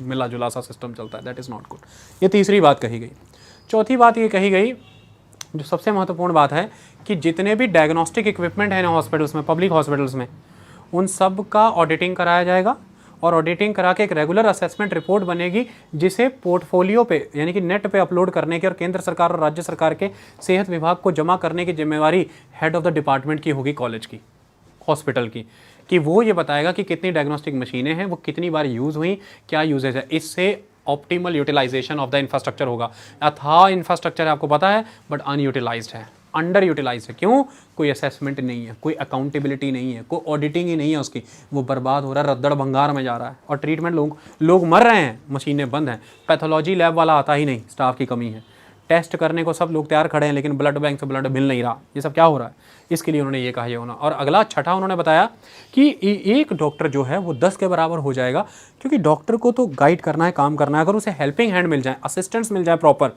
मिला जुला सा सिस्टम चलता है। That is not good. ये तीसरी बात कही गई। चौथी बात ये कही गई, जो सबसे महत्वपूर्ण बात है, कि जितने भी डायग्नोस्टिक इक्विपमेंट हैं हॉस्पिटल्स में, पब्लिक हॉस्पिटल्स में, उन सब का ऑडिटिंग कराया जाएगा, और ऑडिटिंग करा के एक रेगुलर असेसमेंट रिपोर्ट बनेगी, जिसे पोर्टफोलियो पे यानी कि नेट पे अपलोड करने की और केंद्र सरकार और राज्य सरकार के सेहत विभाग को जमा करने की जिम्मेवारी हेड ऑफ द डिपार्टमेंट की होगी, कॉलेज की, हॉस्पिटल की, कि वो ये बताएगा कि कितनी डायग्नोस्टिक मशीनें हैं, वो कितनी बार यूज़ हुई, क्या यूजेज है। इससे optimal utilization of the infrastructure होगा। अथाह इंफ्रास्ट्रक्चर है, आपको पता है, बट अनयूटिलाइज्ड है, अंडर यूटिलाइज है। क्यों? कोई असेसमेंट नहीं है, कोई अकाउंटेबिलिटी नहीं है, कोई ऑडिटिंग ही नहीं है उसकी, वो बर्बाद हो रहा है, रद्दड़ भंगार में जा रहा है। और ट्रीटमेंट लोग मर रहे हैं, मशीनें बंद हैं, पैथोलॉजी लैब वाला आता ही नहीं, स्टाफ की कमी है, टेस्ट करने को सब लोग तैयार खड़े हैं लेकिन ब्लड बैंक से ब्लड मिल नहीं रहा। ये सब क्या हो रहा है? इसके लिए उन्होंने ये कहा ये होना। और अगला छठा उन्होंने बताया कि एक डॉक्टर जो है वो 10 के बराबर हो जाएगा, क्योंकि डॉक्टर को तो गाइड करना है, काम करना है। अगर उसे हेल्पिंग हैंड मिल जाए, असिस्टेंट्स मिल जाए प्रॉपर।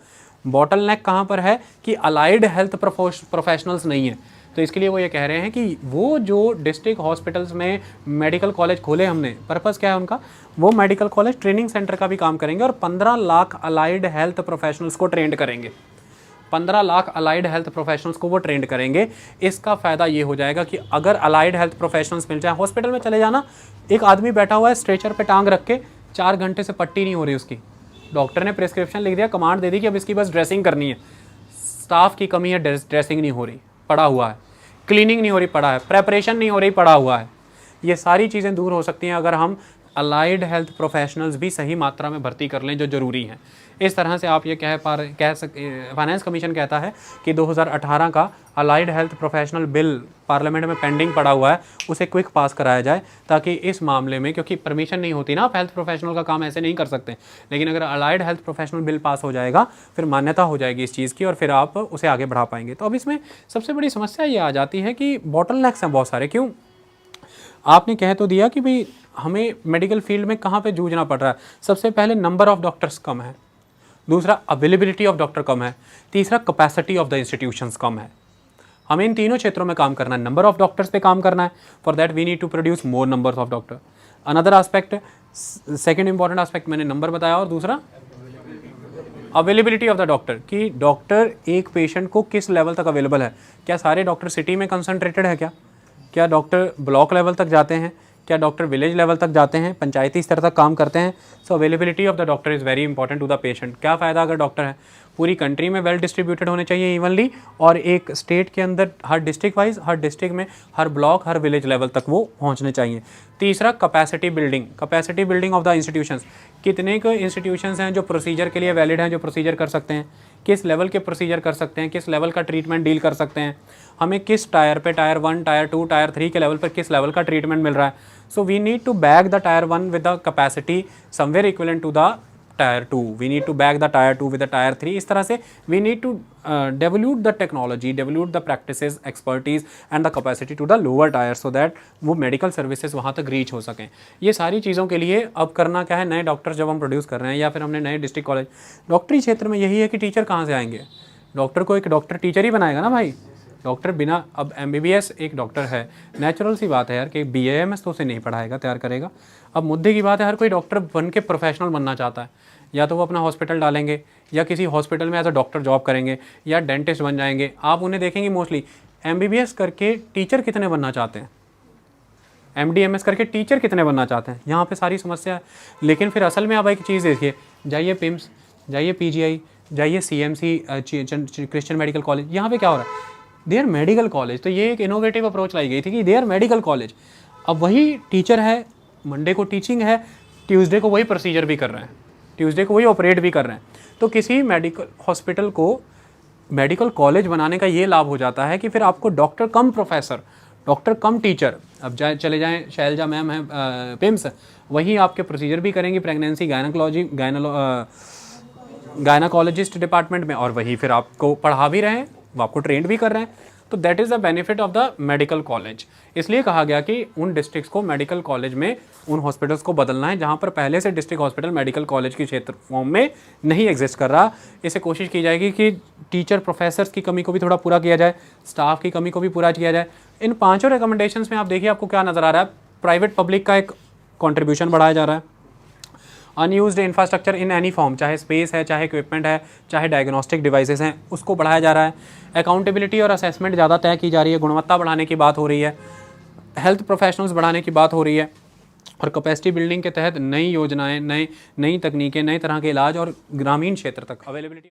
बॉटल नेक कहाँ पर है कि अलाइड हेल्थ प्रोफेशनल्स नहीं है। तो इसके लिए वो ये कह रहे हैं कि वो जो डिस्ट्रिक्ट हॉस्पिटल्स में मेडिकल कॉलेज खोले हमने, पर्पज़ क्या है उनका? वो मेडिकल कॉलेज ट्रेनिंग सेंटर का भी काम करेंगे और 15 लाख अलाइड हेल्थ प्रोफेशनल्स को ट्रेंड करेंगे। 15 लाख अलाइड हेल्थ प्रोफेशनल्स को वो ट्रेंड करेंगे। इसका फ़ायदा ये हो जाएगा कि अगर अलाइड हेल्थ प्रोफेशनल्स मिल जाए, हॉस्पिटल में चले जाना, एक आदमी बैठा हुआ है स्ट्रेचर पे टांग रख के, 4 घंटे से पट्टी नहीं हो रही उसकी, डॉक्टर ने प्रिस्क्रिप्शन लिख दिया, कमांड दे दी कि अब इसकी बस ड्रेसिंग करनी है, स्टाफ की कमी है, ड्रेसिंग नहीं हो रही, पड़ा हुआ है, क्लीनिंग नहीं हो रही, पड़ा है, प्रेपरेशन नहीं हो रही, पड़ा हुआ है। ये सारी चीज़ें दूर हो सकती हैं अगर हम अलाइड हेल्थ प्रोफेशनल्स भी सही मात्रा में भर्ती कर लें, जो ज़रूरी हैं। इस तरह से आप ये फाइनेंस कमीशन कहता है कि 2018 का allied health professional bill parliament में पेंडिंग पड़ा हुआ है, उसे क्विक पास कराया जाए, ताकि इस मामले में, क्योंकि परमिशन नहीं होती ना, आप हेल्थ प्रोफेशनल का काम ऐसे नहीं कर सकते, लेकिन अगर allied health professional bill pass हो जाएगा फिर मान्यता हो जाएगी इस चीज़ की और फिर आप उसे आगे बढ़ा पाएंगे। तो अब इसमें सबसे बड़ी समस्या ये आ जाती है कि बॉटल नेक्स हैं बहुत सारे। क्यों? आपने कह तो दिया कि भाई हमें मेडिकल फील्ड में कहाँ पे जूझना पड़ रहा है। सबसे पहले नंबर ऑफ़ डॉक्टर्स कम है, दूसरा अवेलेबिलिटी ऑफ डॉक्टर कम है, तीसरा कैपेसिटी ऑफ द इंस्टीट्यूशंस कम है। हमें इन तीनों क्षेत्रों में काम करना है। नंबर ऑफ डॉक्टर्स पे काम करना है, for that we need to produce more numbers of doctor. Another aspect, second important aspect मैंने नंबर बताया, और दूसरा अवेलेबिलिटी ऑफ द डॉक्टर, कि डॉक्टर एक पेशेंट को किस लेवल तक अवेलेबल है। क्या सारे डॉक्टर सिटी में कंसंट्रेटेड है? क्या डॉक्टर ब्लॉक लेवल तक जाते हैं? क्या डॉक्टर विलेज लेवल तक जाते हैं, पंचायती स्तर तक काम करते हैं? So availability of the doctor is very important to the patient. क्या फ़ायदा अगर डॉक्टर है? पूरी कंट्री में वेल डिस्ट्रीब्यूटेड होने चाहिए इवनली, और एक स्टेट के अंदर हर डिस्ट्रिक्ट वाइज, हर डिस्ट्रिक्ट में, हर ब्लॉक, हर विलेज लेवल तक वो पहुंचने चाहिए। तीसरा capacity building of the institutions. कितने के इंस्टीट्यूशंस हैं जो प्रोसीजर के लिए वैलिड हैं, जो प्रोसीजर कर सकते हैं, किस लेवल के प्रोसीजर कर सकते हैं, किस लेवल का ट्रीटमेंट डील कर सकते हैं, हमें किस टायर पे, टायर 1, टायर 2, टायर 3 के लेवल पर किस लेवल का ट्रीटमेंट मिल रहा है। So we need to back the tier 1 with the capacity somewhere equivalent to the tier 2, we need to back the tier 2 with the tier 3। इस तरह से we need to develop the technology, develop the practices, expertise and the capacity to the lower tier, so that वो medical services वहाँ तक reach हो सकें। ये सारी चीज़ों के लिए अब करना क्या है, नए डॉक्टर्स जब हम प्रोड्यूस कर रहे हैं, या फिर हमने नए डिस्ट्रिक्ट कॉलेज, डॉक्टरी क्षेत्र में यही है कि टीचर कहाँ से आएंगे? डॉक्टर को एक डॉक्टर टीचर ही बनाएगा ना भाई। डॉक्टर बिना, अब MBBS एक डॉक्टर है, नेचुरल सी बात है यार कि BAMS तो उसे नहीं पढ़ाएगा, तैयार करेगा। अब मुद्दे की बात है, हर कोई डॉक्टर बन के प्रोफेशनल बनना चाहता है, या तो वो अपना हॉस्पिटल डालेंगे, या किसी हॉस्पिटल में एज अ डॉक्टर जॉब करेंगे, या डेंटिस्ट बन जाएंगे। आप उन्हें देखेंगे मोस्टली MBBS करके टीचर कितने बनना चाहते हैं, MD MS करके टीचर कितने बनना चाहते हैं, यहाँ पे सारी समस्या है। लेकिन फिर असल में आप एक चीज़ देखिए, जाइए PIMS, जाइए PGI, जाइए CMC क्रिश्चियन मेडिकल कॉलेज, यहाँ पे क्या हो रहा है, दे आर मेडिकल कॉलेज। तो ये एक इनोवेटिव अप्रोच लाई गई थी कि दे आर मेडिकल कॉलेज। अब वही टीचर है, मंडे को टीचिंग है, ट्यूसडे को वही प्रोसीजर भी कर रहे हैं, ट्यूसडे को वही ऑपरेट भी कर रहे हैं। तो किसी मेडिकल हॉस्पिटल को मेडिकल कॉलेज बनाने का ये लाभ हो जाता है कि फिर आपको डॉक्टर कम प्रोफेसर, डॉक्टर कम टीचर, अब चले जाएँ शैलजा मैम है PIMS, वहीं आपके प्रोसीजर भी करेंगी प्रेगनेंसी गायनाकोलॉजिस्ट डिपार्टमेंट में, और वही फिर आपको पढ़ा भी रहे हैं, वो आपको ट्रेंड भी कर रहे हैं। तो that is the benefit of the medical college. इसलिए कहा गया कि उन डिस्ट्रिक्ट्स को मेडिकल कॉलेज में, उन हॉस्पिटल्स को बदलना है जहाँ पर पहले से डिस्ट्रिक्ट हॉस्पिटल मेडिकल कॉलेज की क्षेत्र फॉर्म में नहीं एग्जिस्ट कर रहा। इसे कोशिश की जाएगी कि टीचर प्रोफेसर्स की कमी को भी थोड़ा पूरा किया जाए, स्टाफ की कमी को भी पूरा किया जाए। इन 5 रिकमेंडेशंस में आप देखिए आपको क्या नज़र आ रहा है, प्राइवेट पब्लिक का एक कॉन्ट्रीब्यूशन बढ़ाया जा रहा है, unused infrastructure in any form, चाहे स्पेस है, चाहे इक्विपमेंट है, चाहे डायग्नोस्टिक डिवाइसेस हैं, उसको बढ़ाया जा रहा है। अकाउंटेबिलिटी और असेसमेंट ज़्यादा तय की जा रही है, गुणवत्ता बढ़ाने की बात हो रही है, हेल्थ प्रोफेशनल्स बढ़ाने की बात हो रही है, और कैपेसिटी बिल्डिंग के तहत नई योजनाएं, नई तकनीकें, नए तरह के इलाज और ग्रामीण क्षेत्र तक अवेलेबिलिटी